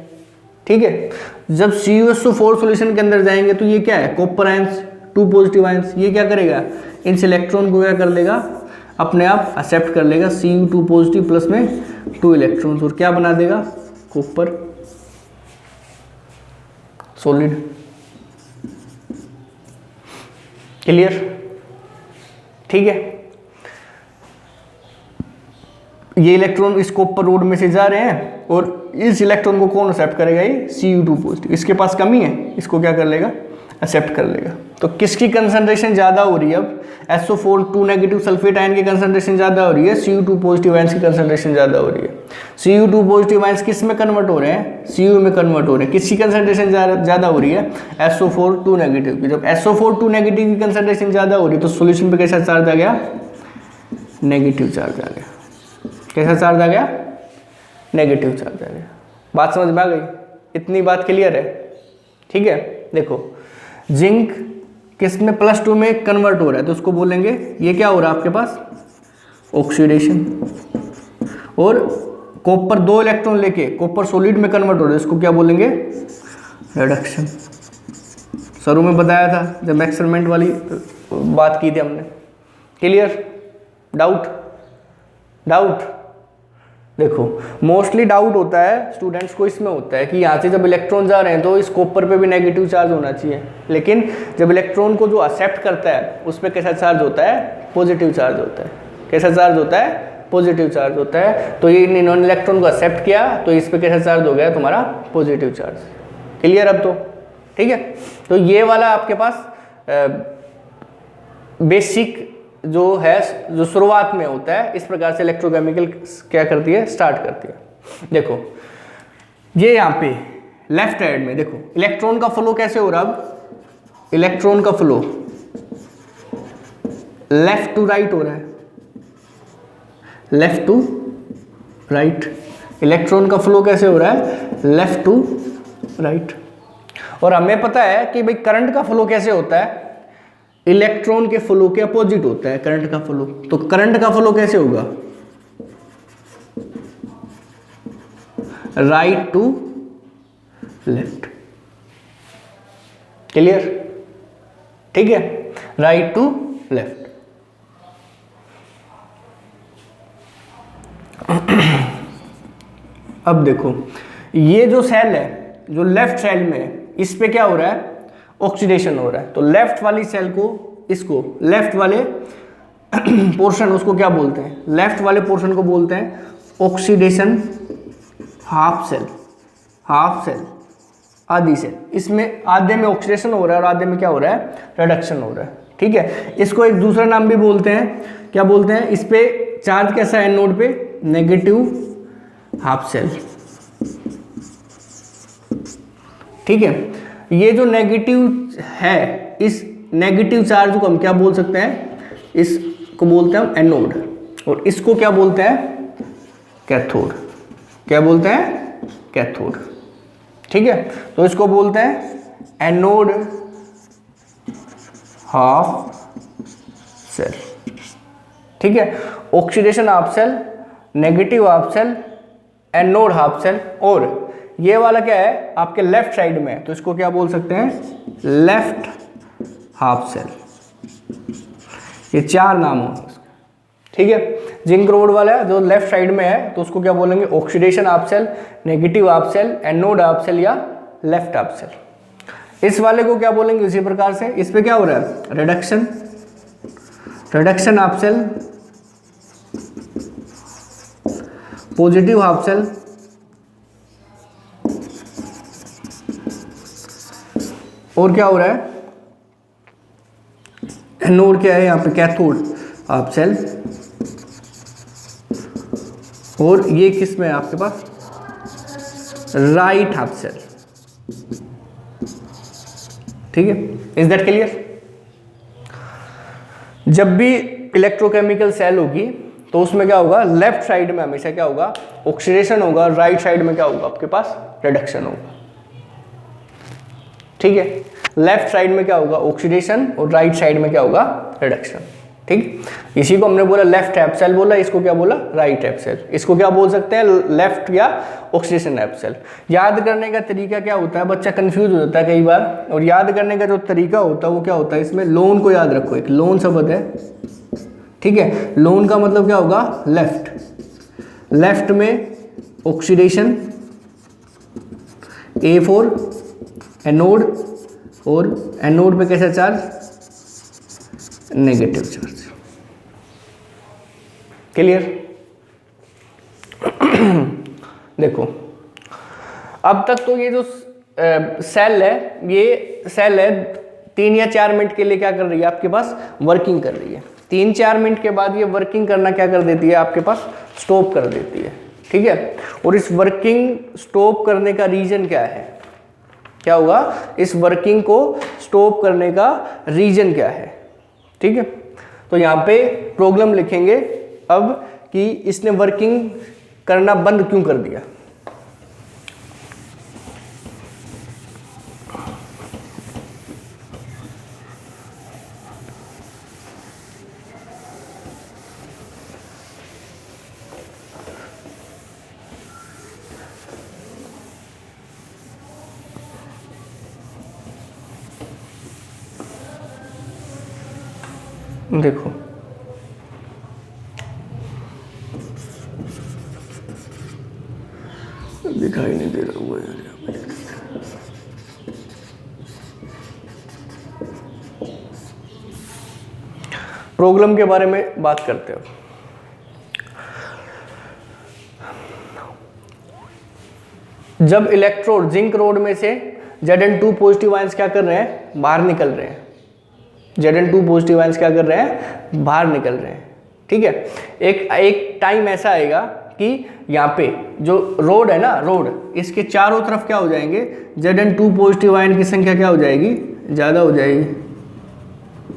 ठीक है, जब CuSO4 सॉल्यूशन के अंदर जाएंगे तो ये क्या है, कॉपर आयंस 2 पॉजिटिव आयंस, ये क्या करेगा, इन इलेक्ट्रॉन को क्या कर लेगा, अपने आप एक्सेप्ट कर लेगा, Cu2 पॉजिटिव प्लस में 2 इलेक्ट्रॉन्स, और क्या बना देगा, कॉपर सॉलिड। क्लियर। ठीक है, ये इलेक्ट्रॉन इस कॉपर रोड में से जा रहे हैं और इस इलेक्ट्रॉन को कौन एक्सेप्ट करेगा, ये Cu2 पॉजिटिव। इसके पास कमी है, इसको क्या कर लेगा, एक्सेप्ट कर लेगा। तो किसकी कंसंट्रेशन ज़्यादा हो रही है, अब SO4 2 नेगेटिव सल्फेट आयन की कंसंट्रेशन ज़्यादा हो रही है, Cu2 पॉजिटिव आयंस की कंसंट्रेशन ज़्यादा हो रही है। Cu2 पॉजिटिव आयंस किस में कन्वर्ट हो रहे हैं, Cu में कन्वर्ट हो रहे हैं। किसकी कंसंट्रेशन ज़्यादा हो रही है, SO4 2 नेगेटिव की। जब SO4 2 नेगेटिव की कंसंट्रेशन ज़्यादा हो रही है तो सोल्यूशन पे कैसा चार्ज आ गया, नेगेटिव चार्ज आ गया। कैसा चार्ज आ गया, नेगेटिव चार्ज आ गया। बात समझ में आ गई, इतनी बात क्लियर है। ठीक है, देखो जिंक किस में, +2 में कन्वर्ट हो रहा है तो उसको बोलेंगे, ये क्या हो रहा है आपके पास, ऑक्सीडेशन। और कॉपर 2 इलेक्ट्रॉन लेके कॉपर सॉलिड में कन्वर्ट हो रहा है, इसको क्या बोलेंगे, रिडक्शन। शुरू में बताया था जब एक्सपेरिमेंट वाली बात की थी हमने। Clear, doubt, doubt. देखो मोस्टली डाउट होता है स्टूडेंट्स को, इसमें होता है कि यहाँ से जब इलेक्ट्रॉन जा रहे हैं तो इस कॉपर पे भी नेगेटिव चार्ज होना चाहिए, लेकिन जब इलेक्ट्रॉन को जो एक्सेप्ट करता है उस पर कैसा चार्ज होता है, पॉजिटिव चार्ज होता है। कैसा चार्ज होता है, पॉजिटिव चार्ज होता है। तो ये इन्होंने इलेक्ट्रॉन को एक्सेप्ट किया तो इस पर कैसा चार्ज हो गया तुम्हारा, पॉजिटिव चार्ज। क्लियर अब तो। ठीक है, तो ये वाला आपके पास बेसिक जो है जो शुरुआत में होता है इस प्रकार से इलेक्ट्रोकेमिकल क्या करती है, स्टार्ट करती है। देखो ये यहाँ पे लेफ्ट साइड में देखो इलेक्ट्रॉन का फ्लो कैसे हो रहा है, अब इलेक्ट्रॉन का फ्लो लेफ्ट टू राइट हो रहा है, लेफ्ट टू राइट। इलेक्ट्रॉन का फ्लो कैसे हो रहा है, लेफ्ट टू राइट। और हमें पता है कि भाई करंट का फ्लो कैसे होता है, इलेक्ट्रॉन के फ्लो के अपोजिट होता है करंट का फ्लो। तो करंट का फ्लो कैसे होगा, राइट टू लेफ्ट। क्लियर, ठीक है, राइट टू लेफ्ट। अब देखो ये जो सेल है जो लेफ्ट साइड में है, इस पे क्या हो रहा है, ऑक्सीडेशन हो रहा है। तो लेफ्ट वाली सेल को, इसको लेफ्ट वाले पोर्शन उसको क्या बोलते हैं, लेफ्ट वाले पोर्शन को बोलते हैं oxidation half cell, half cell आधी सेल। इसमें आधे में ऑक्सीडेशन हो रहा है और आधे में क्या हो रहा है, रिडक्शन हो रहा है। ठीक है, इसको एक दूसरा नाम भी बोलते हैं, क्या बोलते हैं, इस पे चार्ज कैसा है नोड पे, नेगेटिव हाफ सेल। ठीक है, ये जो नेगेटिव है, इस नेगेटिव चार्ज को हम क्या बोल सकते हैं, इसको बोलते हैं हम एनोड, और इसको क्या बोलते हैं, कैथोड। क्या बोलते हैं, कैथोड। ठीक है, तो इसको बोलते हैं एनोड हाफ सेल। ठीक है, oxidation half cell, negative half cell, anode half cell. और ये वाला क्या है आपके लेफ्ट साइड में, तो इसको क्या बोल सकते हैं, लेफ्ट हाफ सेल। ये चार नाम हो इसके। ठीक है, जिंक रोड वाला है जो लेफ्ट साइड में है तो उसको क्या बोलेंगे, oxidation half cell, negative half cell, anode half cell या लेफ्ट हाफ सेल। इस वाले को क्या बोलेंगे इसी प्रकार से, इस पे क्या हो रहा है, reduction, reduction half cell, positive half cell, और क्या हो रहा है, एनोड क्या है यहाँ पे, कैथोड हाफ सेल। और ये किस में है आपके पास, राइट हाफ सेल। ठीक है, इज दैट क्लियर। जब भी इलेक्ट्रोकेमिकल सेल होगी तो उसमें क्या होगा, लेफ्ट साइड में हमेशा क्या होगा, ऑक्सीडेशन होगा, राइट साइड में क्या होगा आपके पास, रिडक्शन होगा। ठीक है, लेफ्ट साइड में क्या होगा, ऑक्सीडेशन, और राइट साइड में क्या होगा, रिडक्शन। ठीक, इसी को हमने बोला लेफ्ट हैफ सेल बोला, इसको क्या बोला, राइट हैफ सेल। इसको क्या बोल सकते हैं, लेफ्ट या ऑक्सीडेशन हैफ सेल। याद करने का तरीका क्या होता है, बच्चा कंफ्यूज हो जाता है कई बार, और याद करने का जो तरीका होता है वो क्या होता है, इसमें लोन को याद रखो, एक लोन शब्द है। ठीक है, लोन का मतलब क्या होगा, लेफ्ट, लेफ्ट में ऑक्सीडेशन, ए फॉर एनोड, और एनोड पे कैसा चार्ज, नेगेटिव चार्ज। क्लियर। देखो अब तक तो ये जो सेल है, ये सेल है 3 या 4 मिनट के लिए क्या कर रही है आपके पास, वर्किंग कर रही है। 3-4 मिनट के बाद ये वर्किंग करना क्या कर देती है आपके पास, स्टॉप कर देती है। ठीक है, और इस वर्किंग स्टॉप करने का रीजन क्या है, क्या होगा, इस वर्किंग को स्टॉप करने का रीजन क्या है। ठीक है, तो यहाँ पे प्रॉब्लम लिखेंगे अब कि इसने वर्किंग करना बंद क्यों कर दिया। देखो दिखाई नहीं दे रहा हुआ है, प्रॉब्लम के बारे में बात करते हो। जब इलेक्ट्रोड जिंक रोड में से Zn2 पॉजिटिव आयंस क्या कर रहे हैं, बाहर निकल रहे हैं, Zn2 पॉजिटिव आयंस क्या कर रहे हैं, बाहर निकल रहे हैं। ठीक है, एक टाइम ऐसा आएगा कि यहाँ पे जो रोड है ना, रोड, इसके चारों तरफ क्या हो जाएंगे, Zn2 पॉजिटिव आयन की संख्या क्या हो जाएगी, ज़्यादा हो जाएगी।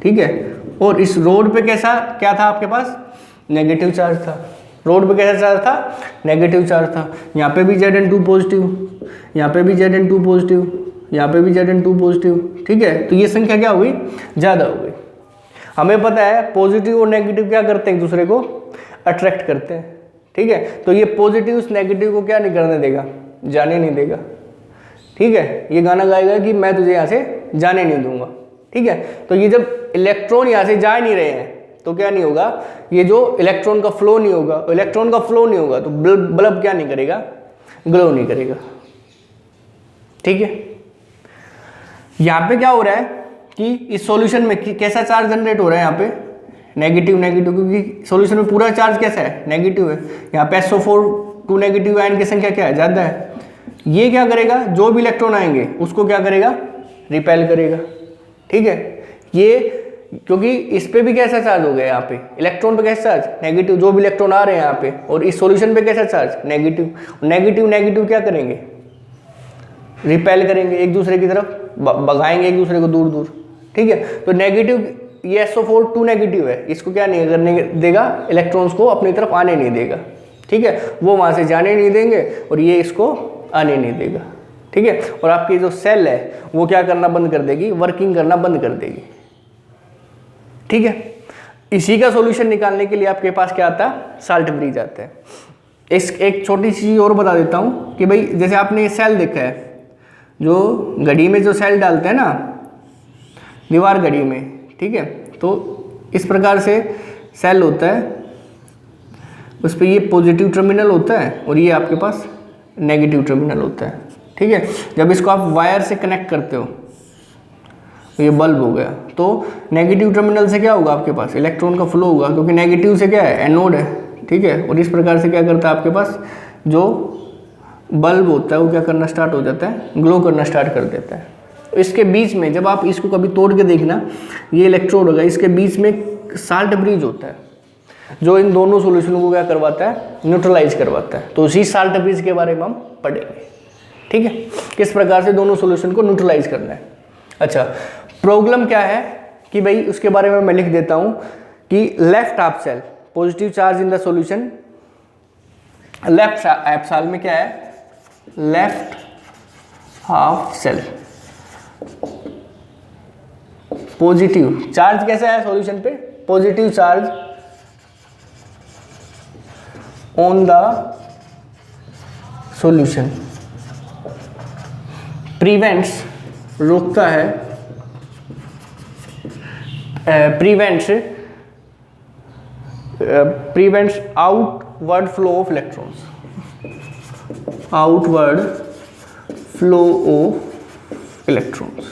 ठीक है, और इस रोड पे कैसा क्या था आपके पास, नेगेटिव चार्ज था। रोड पे कैसा चार्ज था, नेगेटिव चार्ज था। यहाँ पे भी Zn2 पॉजिटिव, यहाँ पे भी Zn2 पॉजिटिव, यहाँ पे भी Zn2 पॉजिटिव। ठीक है, तो ये संख्या क्या हो गई, ज़्यादा हो गई। हमें पता है पॉजिटिव और नेगेटिव क्या करते हैं, एक दूसरे को अट्रैक्ट करते हैं। ठीक है, तो ये पॉजिटिव उस नेगेटिव को क्या नहीं करने देगा, जाने नहीं देगा। ठीक है, ये गाना गाएगा कि मैं तुझे यहाँ से जाने नहीं दूंगा। ठीक है, तो ये जब इलेक्ट्रॉन यहाँ से जा नहीं रहे हैं तो क्या नहीं होगा, ये जो इलेक्ट्रॉन का फ्लो नहीं होगा, इलेक्ट्रॉन का फ्लो नहीं होगा तो बल्ब क्या नहीं करेगा, ग्लो नहीं करेगा। ठीक है, यहाँ पे क्या हो रहा है कि इस सॉल्यूशन में कैसा चार्ज जनरेट हो रहा है, यहाँ पे नेगेटिव नेगेटिव, क्योंकि सॉल्यूशन में पूरा चार्ज कैसा है, नेगेटिव है। यहाँ पे SO4 2 नेगेटिव आयन की संख्या क्या है, ज़्यादा है। ये क्या करेगा, जो भी इलेक्ट्रॉन आएंगे उसको क्या करेगा, रिपेल करेगा। ठीक है, ये क्योंकि इस पे भी कैसा चार्ज हो गया, यहाँ पे इलेक्ट्रॉन पे कैसा चार्ज, नेगेटिव, जो भी इलेक्ट्रॉन आ रहे हैं यहाँ पे, और इस सॉल्यूशन पे कैसा चार्ज, नेगेटिव। नेगेटिव नेगेटिव क्या करेंगे, रिपेल करेंगे, एक दूसरे की तरफ भगाएंगे एक दूसरे को दूर दूर। ठीक है, तो नेगेटिव, ये SO4 2 नेगेटिव है, इसको क्या नहीं करने देगा, इलेक्ट्रॉन्स को अपनी तरफ आने नहीं देगा। ठीक है, वो वहाँ से जाने नहीं देंगे और ये इसको आने नहीं देगा। ठीक है, और आपकी जो सेल है वो क्या करना बंद कर देगी, वर्किंग करना बंद कर देगी। ठीक है, इसी का सॉल्यूशन निकालने के लिए आपके पास क्या आता है, साल्ट ब्रिज आता है। एक छोटी सी चीज़ और बता देता हूँ कि भाई जैसे आपने ये सेल देखा है, जो घड़ी में जो सेल डालते हैं ना, दीवार घड़ी में, ठीक है, तो इस प्रकार से सेल होता है, उस पर ये पॉजिटिव टर्मिनल होता है और ये आपके पास नेगेटिव टर्मिनल होता है। ठीक है, जब इसको आप वायर से कनेक्ट करते हो तो ये बल्ब हो गया, तो नेगेटिव टर्मिनल से क्या होगा, आपके पास इलेक्ट्रॉन का फ्लो होगा, क्योंकि नेगेटिव से क्या है, एनोड है। ठीक है, और इस प्रकार से क्या करता है, आपके पास जो बल्ब होता है वो क्या करना स्टार्ट हो जाता है, ग्लो करना स्टार्ट कर देता है। इसके बीच में जब आप इसको कभी तोड़ के देखना, ये इलेक्ट्रोड होगा, इसके बीच में साल्ट ब्रिज होता है जो इन दोनों सॉल्यूशनों को क्या करवाता है, न्यूट्रलाइज करवाता है। तो उसी साल्ट ब्रिज के बारे में हम पढ़ेंगे। ठीक है, किस प्रकार से दोनों सॉल्यूशन को न्यूट्रलाइज करना है। अच्छा, प्रॉब्लम क्या है कि भाई उसके बारे में मैं लिख देता हूँ कि left half cell positive charge in the solution, left half cell में क्या है, left half cell positive charge कैसा है सॉल्यूशन पे, positive charge on the solution, prevents रोकता है, prevents outward flow of electrons, outward flow of electrons.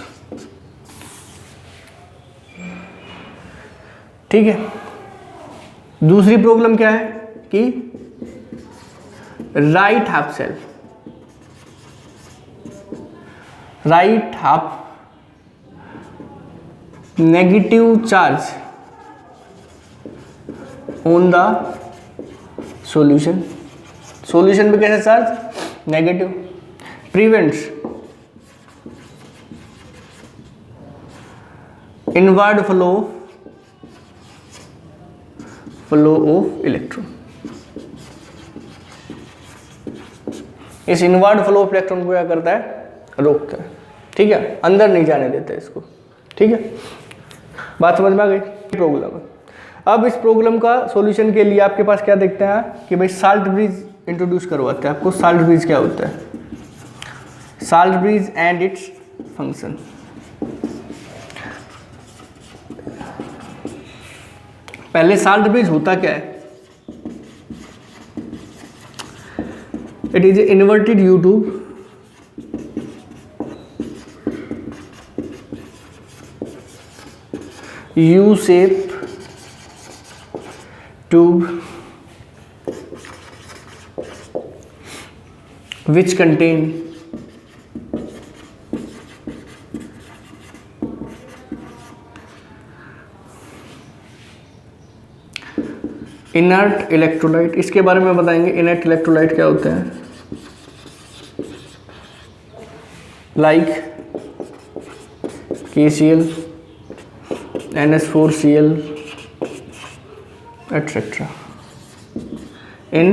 ठीक है, दूसरी प्रॉब्लम क्या है कि right half cell, right half negative charge on the solution, solution पे कैसा charge, negative, prevents inward flow of electron, इस इनवर्ड फ्लो ऑफ इलेक्ट्रॉन को क्या करता है, रोकता है। ठीक है, अंदर नहीं जाने देता है इसको। ठीक है, बात समझ में आ गई। प्रॉब्लम है, अब इस प्रॉब्लम का सॉल्यूशन के लिए आपके पास क्या देखते हैं कि भाई साल्ट ब्रिज इंट्रोड्यूस करवाते हैं आपको। साल्ट ब्रिज क्या होता है, salt bridge and its function. पहले साल्ट ब्रिज होता क्या है, it is inverted you tube, U shape tube which contain inert electrolyte, इसके बारे में बताएंगे। इनर्ट इलेक्ट्रोलाइट क्या होते हैं? Like KCl, NH4Cl et cetera. In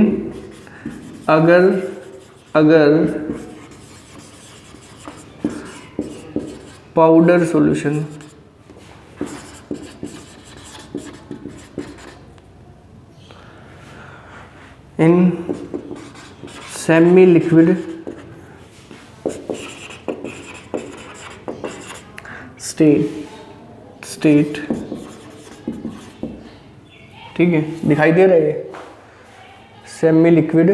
अगर powder solution in semi liquid state, ठीक है, दिखाई दे रहा है सेमी लिक्विड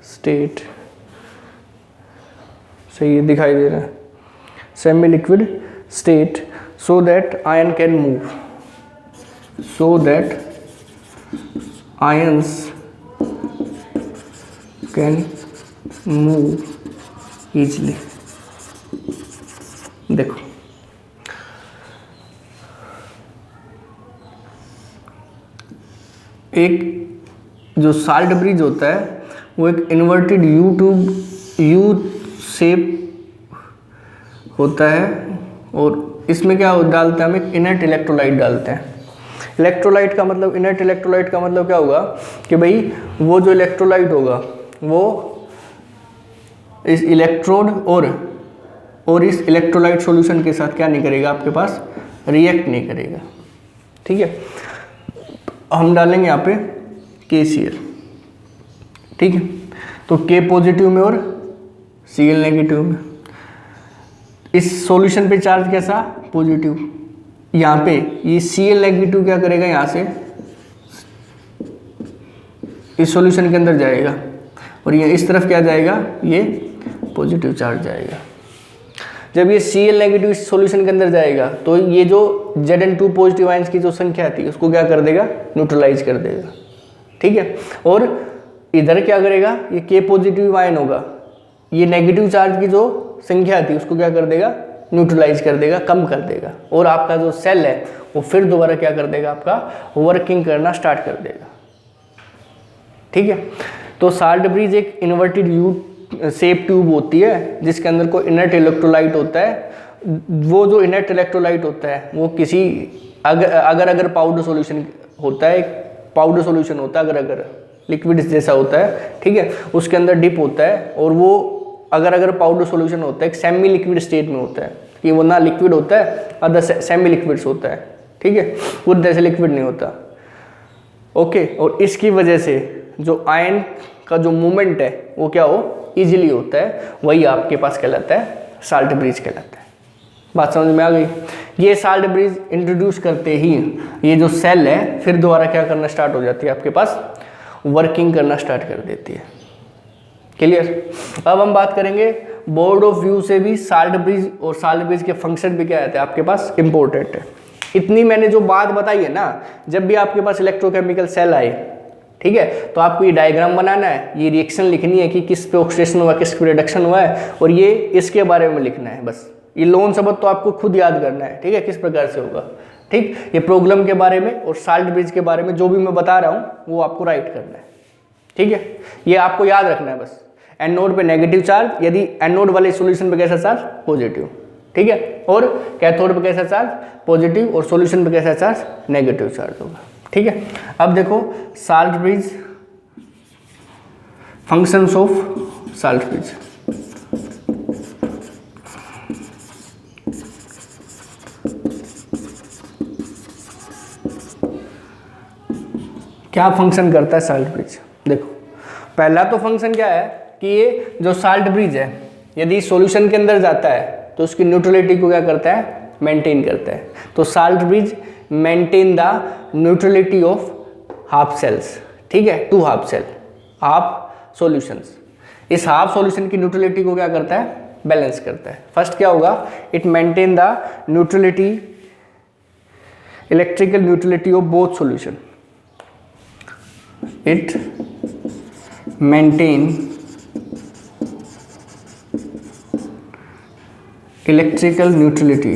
स्टेट, सही है, दिखाई दे रहा है semi liquid state, so that ion can move, so that ions can move easily. देखो एक जो साल्ट ब्रिज होता है वो एक इन्वर्टेड यू शेप होता है, और इसमें क्या डालते हैं हम? एक इनर्ट इलेक्ट्रोलाइट डालते हैं। इलेक्ट्रोलाइट का मतलब, इनर्ट इलेक्ट्रोलाइट का मतलब क्या होगा कि भाई वो जो इलेक्ट्रोलाइट होगा वो इस इलेक्ट्रोड और इस इलेक्ट्रोलाइट सॉल्यूशन के साथ क्या नहीं करेगा, आपके पास रिएक्ट नहीं करेगा, ठीक है। हम डालेंगे यहाँ पे KCl, ठीक है, तो K पॉजिटिव में और Cl नेगेटिव में। इस सॉल्यूशन पे चार्ज कैसा? पॉजिटिव। यहाँ पे ये Cl नेगेटिव क्या करेगा, यहाँ से इस सॉल्यूशन के अंदर जाएगा, और ये इस तरफ क्या जाएगा, ये पॉजिटिव चार्ज जाएगा। जब ये Cl नेगेटिव इस सॉल्यूशन के अंदर जाएगा तो ये जो Zn2 पॉजिटिव आयंस की जो संख्या थी उसको क्या कर देगा, न्यूट्रलाइज कर देगा, ठीक है। और इधर क्या करेगा, ये K पॉजिटिव आयन होगा, ये नेगेटिव चार्ज की जो संख्या थी उसको क्या कर देगा, न्यूट्रलाइज कर देगा, कम कर देगा, और आपका जो सेल है वो फिर दोबारा क्या कर देगा, आपका वर्किंग करना स्टार्ट कर देगा, ठीक है। तो साल्ट ब्रिज एक इन्वर्टेड यू शेप ट्यूब होती है जिसके अंदर कोई इनर्ट इलेक्ट्रोलाइट होता है। वो जो इनर्ट इलेक्ट्रोलाइट होता है वो किसी अगर पाउडर सॉल्यूशन होता है, पाउडर सॉल्यूशन होता है, अगर लिक्विड जैसा होता है, ठीक है, उसके अंदर डिप होता है, और वो अगर पाउडर सॉल्यूशन होता है एक सेमी लिक्विड स्टेट में होता है, कि वो ना लिक्विड होता है, अदर सेमी लिक्विड्स होता है, ठीक है, पूरी तरह से लिक्विड नहीं होता, ओके। और इसकी वजह से जो आयन का जो मूवमेंट है वो क्या हो, इजीली होता है, वही आपके पास कहलाता है साल्ट ब्रिज कहलाता है। बात समझ में आ गई? ये साल्ट ब्रिज इंट्रोड्यूस करते ही ये जो सेल है फिर दोबारा क्या करना स्टार्ट हो जाती है, आपके पास वर्किंग करना स्टार्ट कर देती है। क्लियर? अब हम बात करेंगे बोर्ड ऑफ व्यू से भी साल्ट ब्रिज और साल्ट ब्रिज के फंक्शन भी क्या आते हैं आपके पास इंपॉर्टेंट है। इतनी मैंने जो बात बताई है ना, जब भी आपके पास इलेक्ट्रोकेमिकल सेल आए, ठीक है, तो आपको ये डायग्राम बनाना है, ये रिएक्शन लिखनी है कि किस पे ऑक्सीडेशन हुआ, किस पे रिडक्शन हुआ है, और ये इसके बारे में लिखना है बस। ये लोन शब्द तो आपको खुद याद करना है, ठीक है, किस प्रकार से होगा, ठीक। ये प्रॉब्लम के बारे में और साल्ट ब्रिज के बारे में जो भी मैं बता रहा हूँ वो आपको राइट करना है, ठीक है। ये आपको याद रखना है बस। एनोड पे नेगेटिव चार्ज, यदि एनोड वाले सॉल्यूशन पे कैसा चार्ज, पॉजिटिव, ठीक है, और कैथोड पे कैसा चार्ज, पॉजिटिव, और सॉल्यूशन पे कैसा चार्ज, नेगेटिव चार्ज होगा, ठीक है। अब देखो salt bridge, functions of salt bridge. क्या फंक्शन करता है साल्ट ब्रिज? देखो पहला तो फंक्शन क्या है कि ये जो साल्ट ब्रिज है यदि सॉल्यूशन के अंदर जाता है तो उसकी न्यूट्रलिटी को क्या करता है, मेंटेन करता है। तो salt bridge maintain the neutrality of half cells, ठीक है, two half cell, half solutions. इस हाफ सॉल्यूशन की न्यूट्रलिटी को क्या करता है, बैलेंस करता है। फर्स्ट क्या होगा, it maintain the neutrality, electrical neutrality of both solution. It maintain electrical neutrality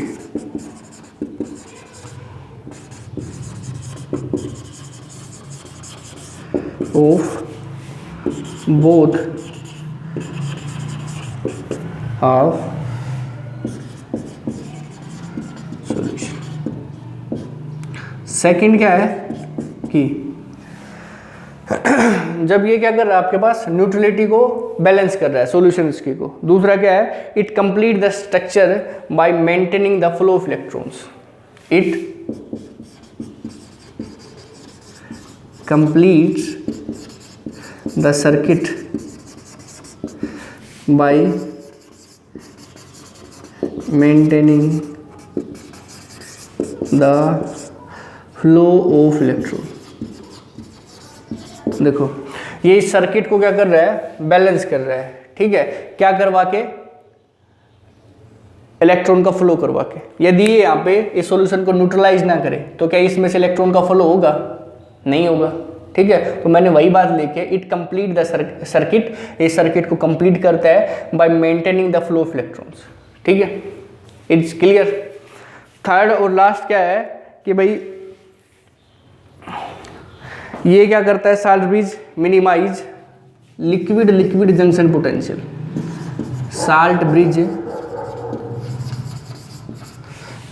of both half solution. Second क्या है कि जब ये क्या कर रहा है आपके पास न्यूट्रलिटी को बैलेंस कर रहा है सॉल्यूशन इसकी को। दूसरा क्या है, it complete the structure bye maintaining the flow of electrons. It completes the circuit by maintaining the flow of electron। देखो ये इस सर्किट को क्या कर रहा है, बैलेंस कर रहा है, ठीक है, क्या करवा के, इलेक्ट्रॉन का फ्लो करवा के। यदि ये यहाँ पे इस सॉल्यूशन को न्यूट्रलाइज ना करे तो क्या इसमें से इलेक्ट्रॉन का फ्लो होगा, नहीं होगा, ठीक है। तो मैंने वही बात लेके इट कंप्लीट द सर्किट, इस सर्किट को कंप्लीट करता है by maintaining the flow of electrons, ठीक है, इट्स क्लियर। थर्ड और लास्ट क्या है कि भाई ये क्या करता है, salt bridge minimise liquid junction potential. Salt bridge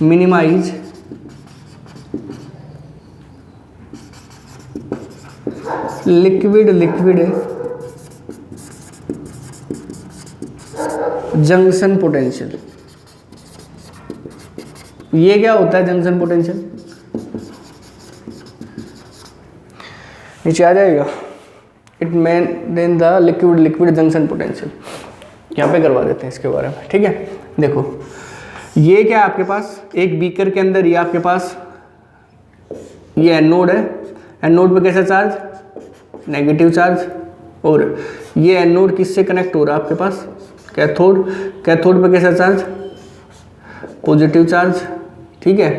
minimise liquid junction potential. ये क्या होता है जंक्शन पोटेंशियल, नीचे आ जाएगा। It maintain the liquid junction potential. यहाँ पे करवा देते हैं इसके बारे में, ठीक है। देखो ये क्या है आपके पास, एक बीकर के अंदर ये आपके पास ये एनोड है, एनोड पे कैसा चार्ज, नेगेटिव चार्ज, और ये एनोड किससे कनेक्ट हो रहा है आपके पास, कैथोड, कैथोड पे कैसा चार्ज, पॉजिटिव चार्ज, ठीक है।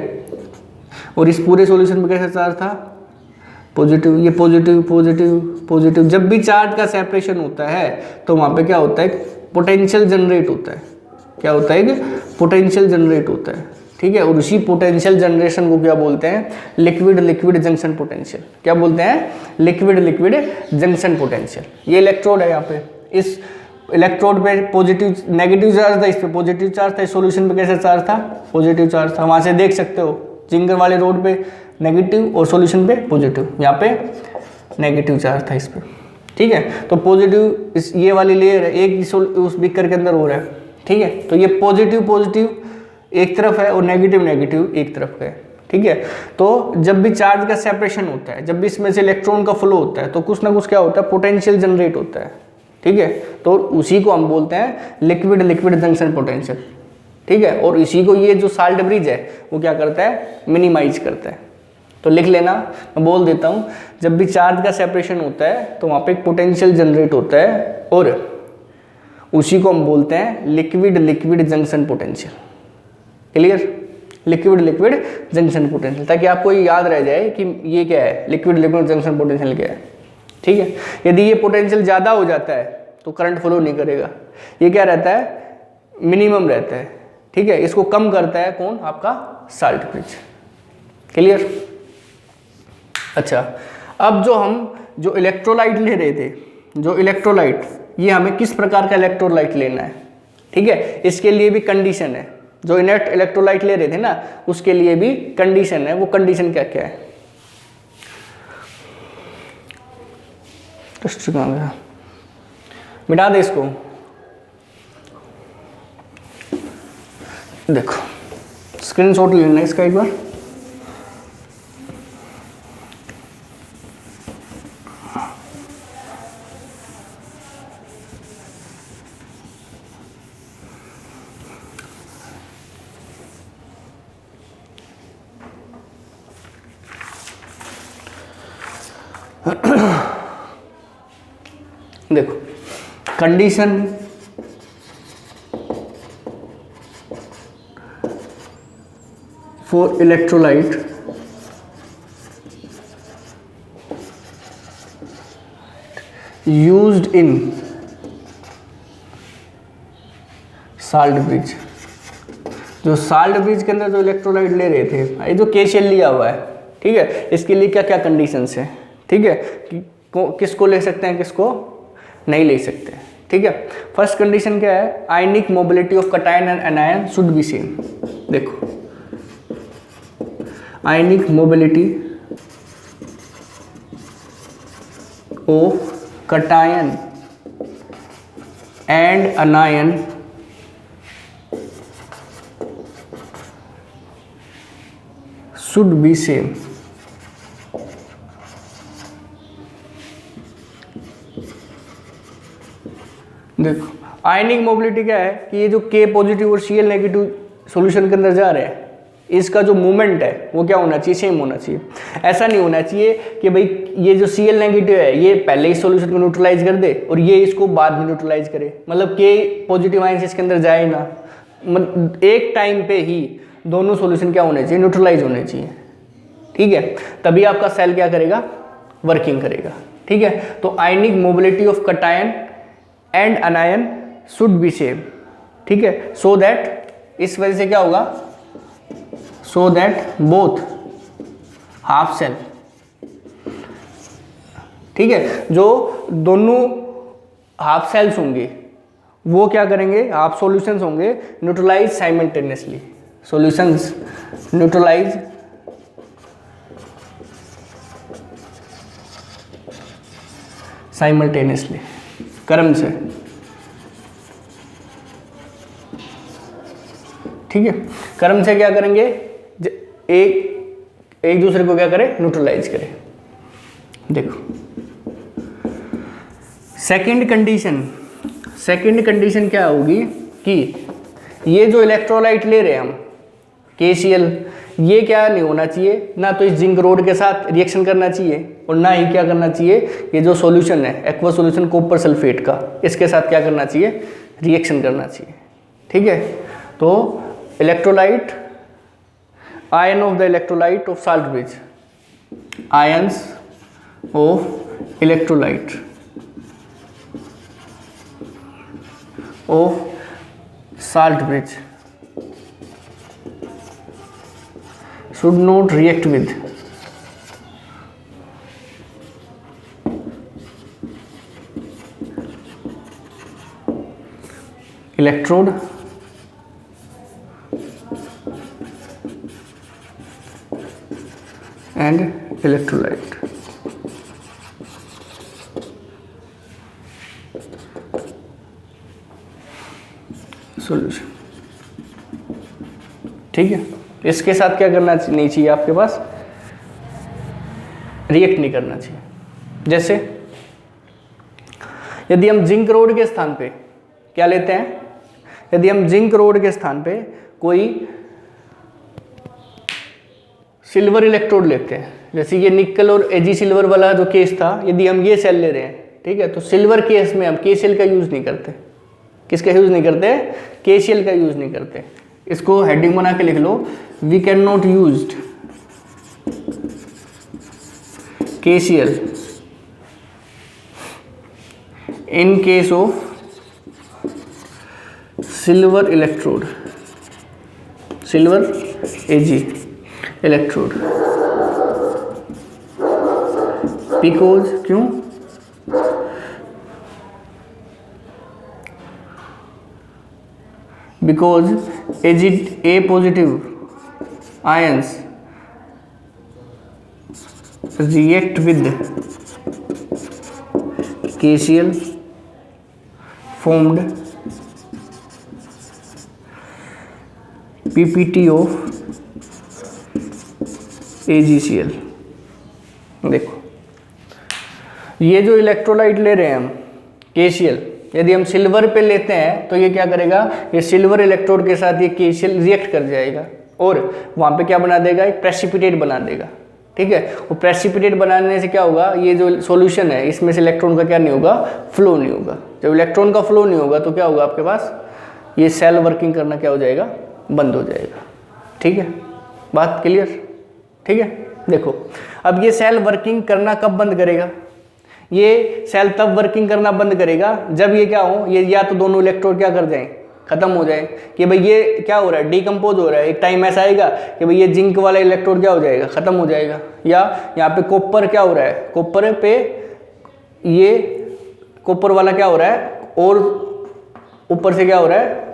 और इस पूरे सॉल्यूशन पे कैसा चार्ज था, पॉजिटिव। ये पॉजिटिव पॉजिटिव पॉजिटिव। जब भी चार्ज का सेपरेशन होता है तो वहाँ पे क्या होता है, पोटेंशियल जनरेट होता है। क्या होता है कि पोटेंशियल जनरेट होता है, ठीक है। और उसी पोटेंशियल जनरेशन को क्या बोलते हैं, लिक्विड जंक्शन पोटेंशियल। क्या बोलते हैं, लिक्विड जंक्शन पोटेंशियल। ये इलेक्ट्रोड है, यहाँ पे इस इलेक्ट्रोड पे पॉजिटिव नेगेटिव चार्ज था, इस पे पॉजिटिव चार्ज था, इस सॉल्यूशन पे कैसा चार्ज था, पॉजिटिव चार्ज था। वहाँ से देख सकते हो जिंगर वाले रोड पे नेगेटिव और सॉल्यूशन पे पॉजिटिव, यहाँ पे नेगेटिव चार्ज था इस पे, ठीक है। तो पॉजिटिव इस ये वाली लेयर है, एक उस बीकर के अंदर हो रहा है, ठीक है। तो ये पॉजिटिव एक तरफ है और नेगेटिव एक तरफ है, ठीक है। तो जब भी चार्ज का सेपरेशन होता है, जब भी इसमें से इलेक्ट्रॉन का फ्लो होता है तो कुछ ना कुछ क्या होता है, पोटेंशियल जनरेट होता है, ठीक है। तो उसी को हम बोलते हैं लिक्विड जंक्शन पोटेंशियल, ठीक है। और इसी को ये जो साल्ट ब्रिज है वो क्या करता है, मिनिमाइज करता है। तो लिख लेना, मैं बोल देता हूँ, जब भी चार्ज का सेपरेशन होता है तो वहाँ पे एक पोटेंशियल जनरेट होता है और उसी को हम बोलते हैं liquid junction potential. Clear, liquid junction potential, ताकि आपको ये याद रह जाए कि ये क्या है, लिक्विड जंक्शन पोटेंशियल क्या है, ठीक है। यदि ये पोटेंशियल ज़्यादा हो जाता है तो करंट फ्लो नहीं करेगा, ये क्या रहता है, मिनिमम रहता है, ठीक है। इसको कम करता है कौन, आपका साल्ट ब्रिज। क्लियर। अच्छा, अब जो इलेक्ट्रोलाइट ले रहे थे, जो इलेक्ट्रोलाइट, ये हमें किस प्रकार का इलेक्ट्रोलाइट लेना है, ठीक है। इसके लिए भी कंडीशन है, जो इनर्ट इलेक्ट्रोलाइट ले रहे थे ना उसके लिए भी कंडीशन है। वो कंडीशन क्या क्या है, कहाँ गया, मिटा दे इसको। देखो स्क्रीनशॉट लेना इसका एक बार। देखो condition for electrolyte used in salt bridge. जो साल्ट ब्रिज के अंदर जो इलेक्ट्रोलाइट ले रहे थे, ये जो KCl लिया हुआ है, ठीक है, इसके लिए क्या क्या कंडीशंस हैं, ठीक है, किसको ले सकते हैं किसको नहीं ले सकते, ठीक है। फर्स्ट कंडीशन क्या है, ionic mobility of cation and anion should be same. देखो ionic mobility of cation and anion should be same. देखो आयनिक मोबिलिटी क्या है कि ये जो K पॉजिटिव और Cl नेगेटिव सॉल्यूशन के अंदर जा रहे हैं, इसका जो मूवमेंट है वो क्या होना चाहिए, सेम होना चाहिए। ऐसा नहीं होना चाहिए कि भाई ये जो Cl नेगेटिव है ये पहले इस सॉल्यूशन को न्यूट्रलाइज कर दे और ये इसको बाद में न्यूट्रलाइज करे, मतलब K पॉजिटिव आयंस इसके अंदर जाए ना, एक टाइम पे ही दोनों सॉल्यूशन क्या होने चाहिए, न्यूट्रलाइज होने चाहिए, ठीक है, तभी आपका सेल क्या करेगा, वर्किंग करेगा, ठीक है। तो ionic mobility of cation and anion should be same, ठीक है, सो दैट इस वजह से क्या होगा, so that both half cell, ठीक है, जो दोनों हाफ सेल्स होंगे वो क्या करेंगे, हाफ सॉल्यूशंस होंगे, neutralise simultaneously, solutions neutralise simultaneously क्रम से, ठीक है, क्रम से क्या करेंगे, एक दूसरे को क्या करें, न्यूट्रलाइज करें। देखो सेकंड कंडीशन क्या होगी कि ये जो इलेक्ट्रोलाइट ले रहे हैं हम KCl, ये क्या नहीं होना चाहिए, ना तो इस जिंक रोड के साथ रिएक्शन करना चाहिए और ना ही क्या करना चाहिए, ये जो सॉल्यूशन है एक्वा सॉल्यूशन कॉपर सल्फेट का, इसके साथ क्या करना चाहिए, रिएक्शन करना चाहिए, ठीक है। तो electrolyte, ion of the electrolyte of salt bridge, ions of electrolyte of salt bridge should not react with electrode and electrolyte। Solution, ठीक है, इसके साथ क्या करना नहीं चाहिए, आपके पास रिएक्ट नहीं करना चाहिए। जैसे यदि हम जिंक रोड के स्थान पे क्या लेते हैं, यदि हम जिंक रोड के स्थान पे कोई सिल्वर इलेक्ट्रोड लेते हैं, जैसे ये निकल और एजी सिल्वर वाला जो केस था, यदि हम ये सेल ले रहे हैं, ठीक है, तो सिल्वर केस में हम KCl का यूज नहीं करते, किसका यूज नहीं करते, KCl का यूज नहीं करते। इसको हेडिंग बना के लिख लो, we can not used KCl in case of silver electrode, silver AG electrode, because क्यों, because A positive ions react with KCl formed PPT of AgCl। देखो ये जो इलेक्ट्रोलाइट ले रहे हैं हम KCl, यदि हम सिल्वर पे लेते हैं तो ये क्या करेगा, ये सिल्वर इलेक्ट्रोड के साथ ये KCl रिएक्ट कर जाएगा और वहाँ पे क्या बना देगा, एक प्रेसिपिटेट बना देगा, ठीक है। वो प्रेसिपिटेट बनाने से क्या होगा, ये जो सॉल्यूशन है इसमें से इलेक्ट्रॉन का क्या नहीं होगा, फ्लो नहीं होगा। जब इलेक्ट्रॉन का फ्लो नहीं होगा तो क्या होगा, आपके पास ये सेल वर्किंग करना क्या हो जाएगा, बंद हो जाएगा, ठीक है, बात क्लियर, ठीक है। देखो अब ये सेल वर्किंग करना कब बंद करेगा, ये सेल तब वर्किंग करना बंद करेगा जब ये क्या हो, ये या तो दोनों इलेक्ट्रोड क्या कर जाएं, ख़त्म हो जाए, कि भाई ये क्या हो रहा है, डिकम्पोज हो रहा है, एक टाइम ऐसा आएगा कि भाई ये जिंक वाला इलेक्ट्रोड क्या हो जाएगा, ख़त्म हो जाएगा। या यहाँ पे कॉपर क्या हो रहा है, कॉपर पे ये कॉपर वाला क्या हो रहा है, और ऊपर से क्या हो रहा है,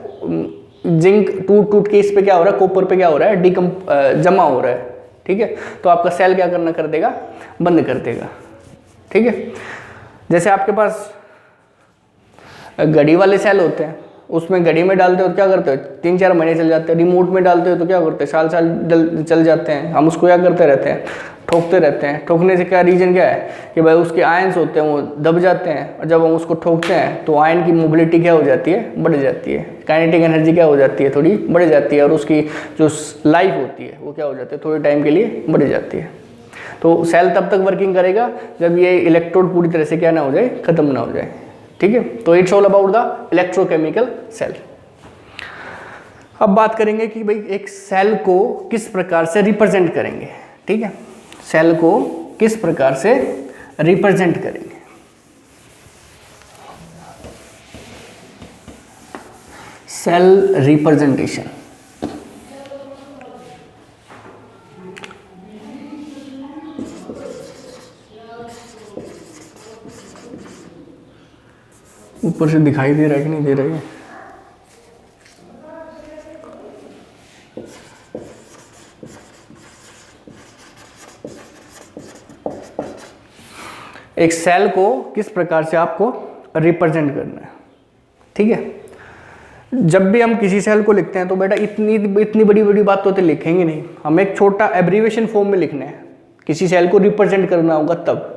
जिंक टूट के इस पे क्या हो रहा है, कॉपर पे क्या हो रहा है, जमा हो रहा है। ठीक है, तो आपका सेल क्या करना कर देगा, बंद कर देगा। ठीक है, जैसे आपके पास घड़ी वाले सेल होते हैं, उसमें घड़ी में डालते हो तो क्या करते हो, 3-4 महीने चल जाते हैं। रिमोट में डालते हो तो क्या करते हैं, साल चल जाते हैं। हम उसको क्या करते रहते हैं, ठोकते रहते हैं। ठोकने से क्या रीजन क्या है कि भाई उसके आयंस होते हैं वो दब जाते हैं, और जब हम उसको ठोकते हैं तो आयन की मोबिलिटी क्या हो जाती है, बढ़ जाती है। काइनेटिक एनर्जी क्या हो जाती है, थोड़ी बढ़ जाती है, और उसकी जो लाइफ होती है वो क्या हो जाती है, थोड़े टाइम के लिए बढ़ जाती है। तो सेल तब तक वर्किंग करेगा जब ये इलेक्ट्रोड पूरी तरह से क्या ना हो जाए, खत्म ना हो जाए। ठीक है, तो it's all about the electrochemical cell. अब बात करेंगे कि भाई एक सेल को किस प्रकार से रिप्रेजेंट करेंगे। ठीक है, सेल को किस प्रकार से रिप्रेजेंट करेंगे। Cell representation. ऊपर से दिखाई दे रहा है कि नहीं दे रहा है? एक सेल को किस प्रकार से आपको रिप्रेजेंट करना है। ठीक है, जब भी हम किसी सेल को लिखते हैं तो बेटा इतनी बड़ी बड़ी बात तो लिखेंगे नहीं, हम एक छोटा एब्रीविएशन फॉर्म में लिखना है। किसी सेल को रिप्रेजेंट करना होगा तब।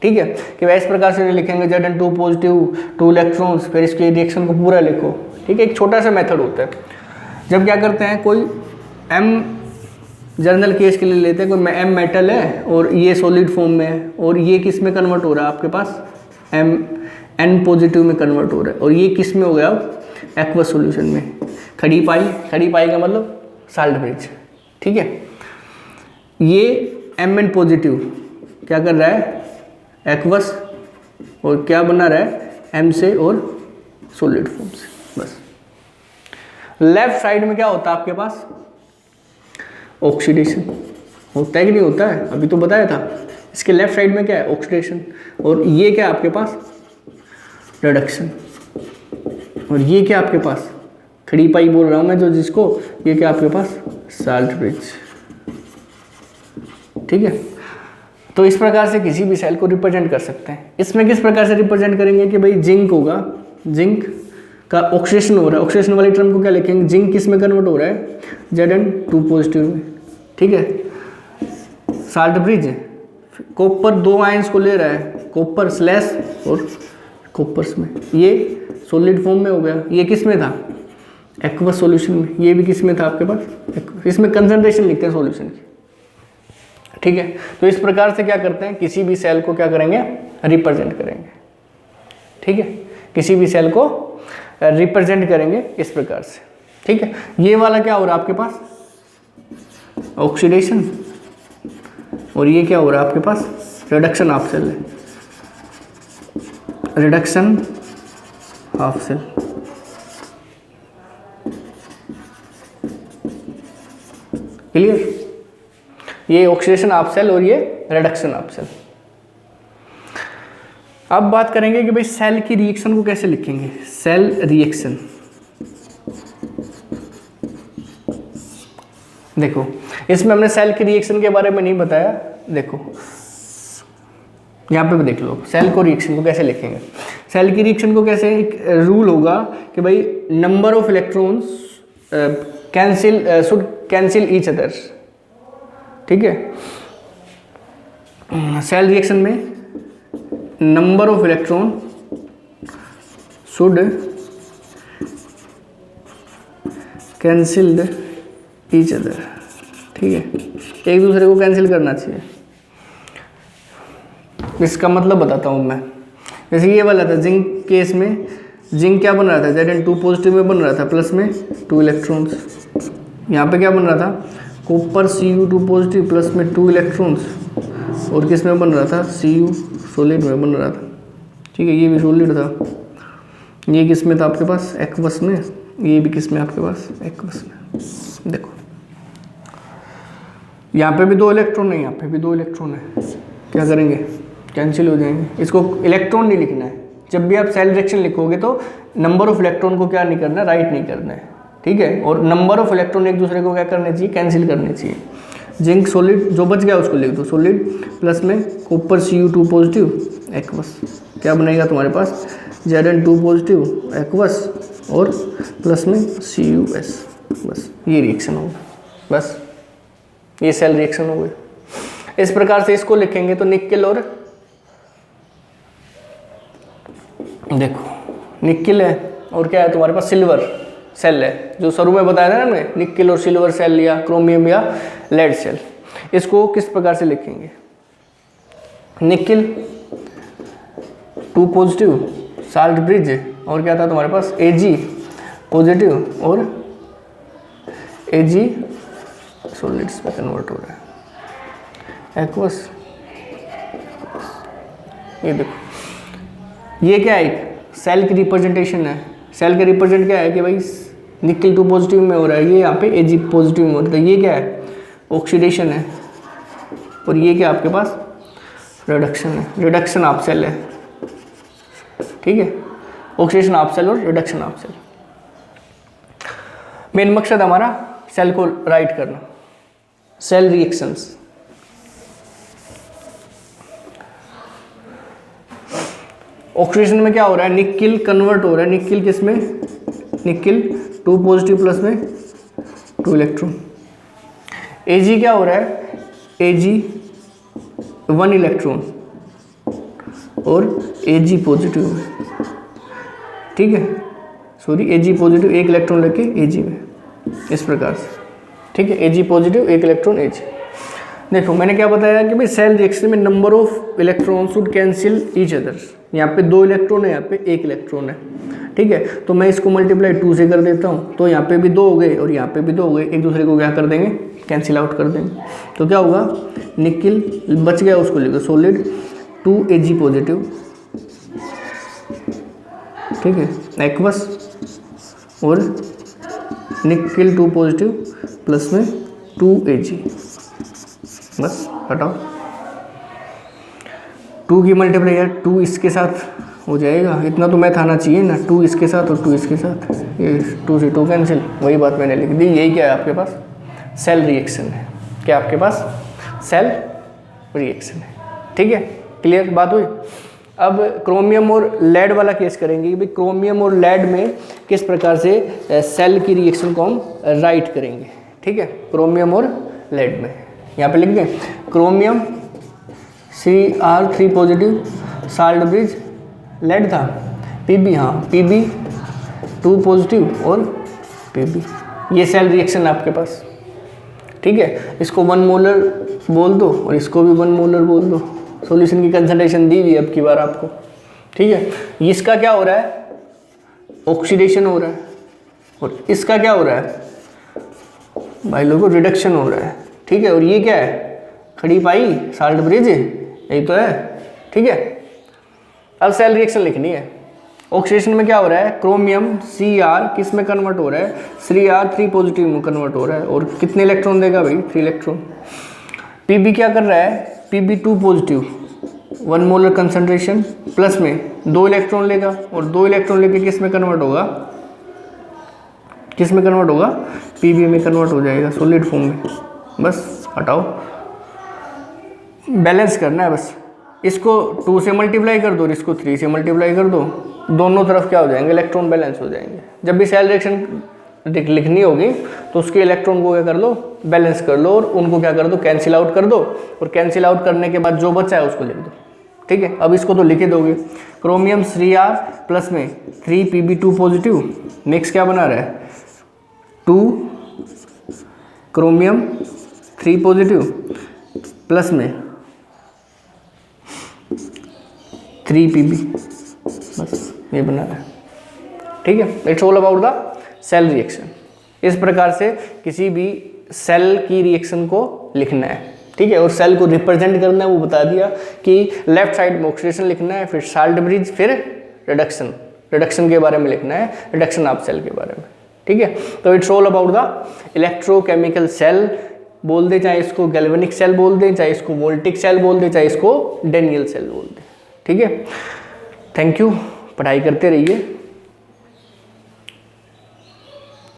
ठीक है, कि वह इस प्रकार से नहीं लिखेंगे Zn2 पॉजिटिव 2 इलेक्ट्रॉन्स, फिर इसके रिएक्शन को पूरा लिखो। ठीक है, एक छोटा सा मेथड होता है। जब क्या करते हैं, कोई M जनरल केस के लिए लेते हैं, कोई M मेटल है और ये सॉलिड फॉर्म में है, और ये किस में कन्वर्ट हो रहा है आपके पास, N पॉजिटिव में कन्वर्ट हो रहा है, और ये किस में हो गया अब, एक्वस सॉल्यूशन में। खड़ी पाई का मतलब साल्ट ब्रिज। ठीक है, ये Mn पॉजिटिव क्या कर रहा है, एक्वस, और क्या बना रहा है, M से और सॉलिड फॉर्म से। बस लेफ्ट साइड में क्या होता है आपके पास, ऑक्सीडेशन होता है कि नहीं होता है, अभी तो बताया था। इसके लेफ्ट साइड में क्या है, ऑक्सीडेशन, और ये क्या आपके पास, रिडक्शन, और ये क्या आपके पास, खड़ी पाई बोल रहा हूं मैं जो जिसको, ये क्या आपके पास, साल्ट ब्रिज। ठीक है, तो इस प्रकार से किसी भी सेल को रिप्रेजेंट कर सकते हैं। इसमें किस प्रकार से रिप्रेजेंट करेंगे कि भाई जिंक होगा, जिंक का ऑक्सीडेशन हो रहा है, ऑक्सीडेशन वाली टर्म को क्या लिखेंगे, जिंक किस में कन्वर्ट हो रहा है, Zn2 पॉजिटिव में। ठीक है, साल्ट ब्रिज, कॉपर 2 आयंस को ले रहा है, कॉपर स्लैश और कॉपर्स में, ये सॉलिड फॉर्म में हो गया। ये किस में था, एक्वस सॉल्यूशन में। ये भी किस में था आपके पास, इसमें कंसंट्रेशन लिखते हैं सॉल्यूशन की। ठीक है, तो इस प्रकार से क्या करते हैं, किसी भी सेल को क्या करेंगे, रिप्रेजेंट करेंगे। ठीक है, किसी भी सेल को रिप्रेजेंट करेंगे इस प्रकार से। ठीक है, ये वाला क्या हो रहा है आपके पास, ऑक्सीडेशन, और ये क्या हो रहा है आपके पास, रिडक्शन ऑफ सेल है, रिडक्शन ऑफ सेल। क्लियर, ये ऑक्सीडेशन ऑफ सेल और ये रिडक्शन ऑफ सेल। अब बात करेंगे कि भाई सेल की रिएक्शन को कैसे लिखेंगे। सेल रिएक्शन, देखो इसमें हमने सेल की रिएक्शन के बारे में नहीं बताया। देखो यहाँ पे भी देख लो, सेल को रिएक्शन को कैसे लिखेंगे। सेल की रिएक्शन को कैसे, एक रूल होगा कि भाई number of electrons should cancel each other. ठीक है, सेल रिएक्शन में number of electron should cancelled each other. ठीक है, एक दूसरे को कैंसिल करना चाहिए। इसका मतलब बताता हूँ मैं। जैसे ये वाला था जिंक केस में, जिंक क्या बन रहा था, Zn2 पॉजिटिव में बन रहा था, प्लस में 2 इलेक्ट्रॉन्स। यहाँ पे क्या बन रहा था, कॉपर Cu2 पॉजिटिव प्लस में 2 इलेक्ट्रॉन्स, और किस में बन रहा था, Cu सॉलिड में बन रहा था। ठीक है, ये भी सॉलिड था। ये किस में था आपके पास, एक्वस में, ये भी किस में आपके पास एक्वस में। देखो यहाँ पे भी 2 इलेक्ट्रॉन है, यहाँ पे भी 2 इलेक्ट्रॉन है, क्या करेंगे, कैंसिल हो जाएंगे। इसको इलेक्ट्रॉन नहीं लिखना है, जब भी आप सेल रिएक्शन लिखोगे तो नंबर ऑफ इलेक्ट्रॉन को क्या नहीं करना है, राइट नहीं करना है, ठीक है। और नंबर ऑफ इलेक्ट्रॉन एक दूसरे को क्या करने चाहिए, कैंसिल करने चाहिए। जिंक सॉलिड जो बच गया उसको लिख दो, सॉलिड प्लस में कॉपर Cu2 पॉजिटिव एक्वस, क्या बनेगा तुम्हारे पास Zn2 पॉजिटिव एक्वस और प्लस में CuS, बस ये रिएक्शन होगा, बस ये सेल रिएक्शन हो गई। इस प्रकार से इसको लिखेंगे तो निकेल और देखो निकेल है और क्या है तुम्हारे पास सिल्वर सेल है, जो शुरू में बताया था ना हमने, निकेल और सिल्वर सेल या क्रोमियम या लेड सेल। इसको किस प्रकार से लिखेंगे, निकेल 2 पॉजिटिव साल्ट ब्रिज और क्या था तुम्हारे पास Ag पॉजिटिव और Ag सॉलिड्स में कन्वर्ट हो रहा है एक्वस। ये देखो ये क्या है, सेल की रिप्रेजेंटेशन है। सेल का रिप्रेजेंट क्या है कि भाई निकेल 2 पॉजिटिव में हो रहा है, ये यहाँ पे Ag पॉजिटिव में हो रहा है, तो ये क्या है ऑक्सीडेशन है, और ये क्या आपके पास रिडक्शन है, रिडक्शन ऑफ सेल है, ठीक है। ऑक्सीडेशन ऑफ सेल और रिडक्शन ऑफ सेल। मेन मकसद हमारा सेल को राइट करना, सेल रिएक्शंस। ऑक्सीडेशन में क्या हो रहा है, निकेल कन्वर्ट हो रहा है, निकेल किस में, निकेल 2 पॉजिटिव प्लस में 2 इलेक्ट्रॉन। Ag क्या हो रहा है, Ag 1 इलेक्ट्रॉन और Ag पॉजिटिव में, ठीक है, सॉरी Ag पॉजिटिव 1 इलेक्ट्रॉन लेके Ag में, इस प्रकार से, ठीक है। Ag positive 1 electron Ag। देखो मैंने क्या बताया कि भाई सेल रिएक्शन में number of electron should cancel each other. यहाँ पे 2 इलेक्ट्रॉन है, यहाँ पे 1 इलेक्ट्रॉन है, ठीक है। तो मैं इसको मल्टीप्लाई 2 से कर देता हूँ, तो यहाँ पे भी 2 हो गए और यहाँ पे भी 2 हो गए, एक दूसरे को क्या कर देंगे, कैंसिल आउट कर देंगे। तो क्या होगा, निकेल बच गया उसको लेकर सॉलिड 2 Ag पॉजिटिव, ठीक है, एक्वस और निकेल 2 पॉजिटिव प्लस में 2 Ag, बस हटाओ 2 की मल्टीप्लाई यार 2 इसके साथ हो जाएगा, इतना तो मैथ आना चाहिए ना, 2 इसके साथ और 2 इसके साथ, ये 2 से 2 कैंसिल, वही बात मैंने लिख दी। यही क्या है आपके पास, सेल रिएक्शन है, क्या आपके पास सेल रिएक्शन है, ठीक है। क्लियर बात हुई। अब क्रोमियम और लेड वाला केस करेंगे कि भाई क्रोमियम और लेड में किस प्रकार से सेल की रिएक्शन को हम राइट करेंगे, ठीक है। क्रोमियम और लेड में यहाँ पे लिख दें, chromium Cr3 positive salt bridge, lead था Pb, हाँ Pb 2 पॉजिटिव और Pb, ये सेल रिएक्शन है आपके पास, ठीक है। इसको 1 मोलर बोल दो और इसको भी 1 मोलर बोल दो, सॉल्यूशन की कंसंट्रेशन दी हुई है अब की बार आपको, ठीक है। इसका क्या हो रहा है, ऑक्सीडेशन हो रहा है, और इसका क्या हो रहा है भाई लोगों, रिडक्शन हो रहा है, ठीक है। और ये क्या है, खड़ी पाई साल्ट ब्रिज, यही तो है, ठीक है। अब सेल रिएक्शन लिखनी है। ऑक्सीडेशन में क्या हो रहा है, क्रोमियम Cr किस में कन्वर्ट हो रहा है, Cr3 पॉजिटिव में कन्वर्ट हो रहा है, और कितने इलेक्ट्रॉन देगा भाई, 3 इलेक्ट्रॉन। Pb क्या कर रहा है, Pb 2 positive 1 molar concentration plus में 2 इलेक्ट्रॉन लेगा, और 2 इलेक्ट्रॉन लेके किस में कन्वर्ट होगा, किस में कन्वर्ट होगा, Pb में कन्वर्ट हो जाएगा सॉलिड फॉर्म में, बस हटाओ, बैलेंस करना है बस। इसको 2 से मल्टीप्लाई कर दो और इसको 3 से मल्टीप्लाई कर दो, दोनों तरफ क्या हो जाएंगे, इलेक्ट्रॉन बैलेंस हो जाएंगे। जब भी सेल रिएक्शन लिखनी होगी तो उसके इलेक्ट्रॉन को क्या कर लो, बैलेंस कर लो, और उनको क्या कर दो, कैंसिल आउट कर दो, और कैंसिल आउट करने के बाद जो बचा है उसको लिख दो, ठीक है। अब इसको तो लिख ही दोगे, क्रोमियम Cr प्लस में 3 Pb 2 पॉजिटिव मिक्स क्या बना रहा है, 2 क्रोमियम 3 पॉजिटिव प्लस में 3 Pb, बस ये बना रहा है, ठीक है। It's all about the cell reaction. इस प्रकार से किसी भी सेल की रिएक्शन को लिखना है, ठीक है। और सेल को रिप्रेजेंट करना है वो बता दिया कि लेफ्ट साइड में ऑक्सीडेशन लिखना है, फिर साल्ट ब्रिज, फिर रिडक्शन, रिडक्शन के बारे में लिखना है, रिडक्शन ऑफ सेल के बारे में, ठीक है। तो it's all about the electrochemical cell बोल दे, चाहे इसको गैल्वेनिक सेल बोल दें, चाहे इसको वोल्टिक सेल बोल दें, चाहे इसको डेनियल सेल बोल दें, ठीक है। थैंक यू, पढ़ाई करते रहिए।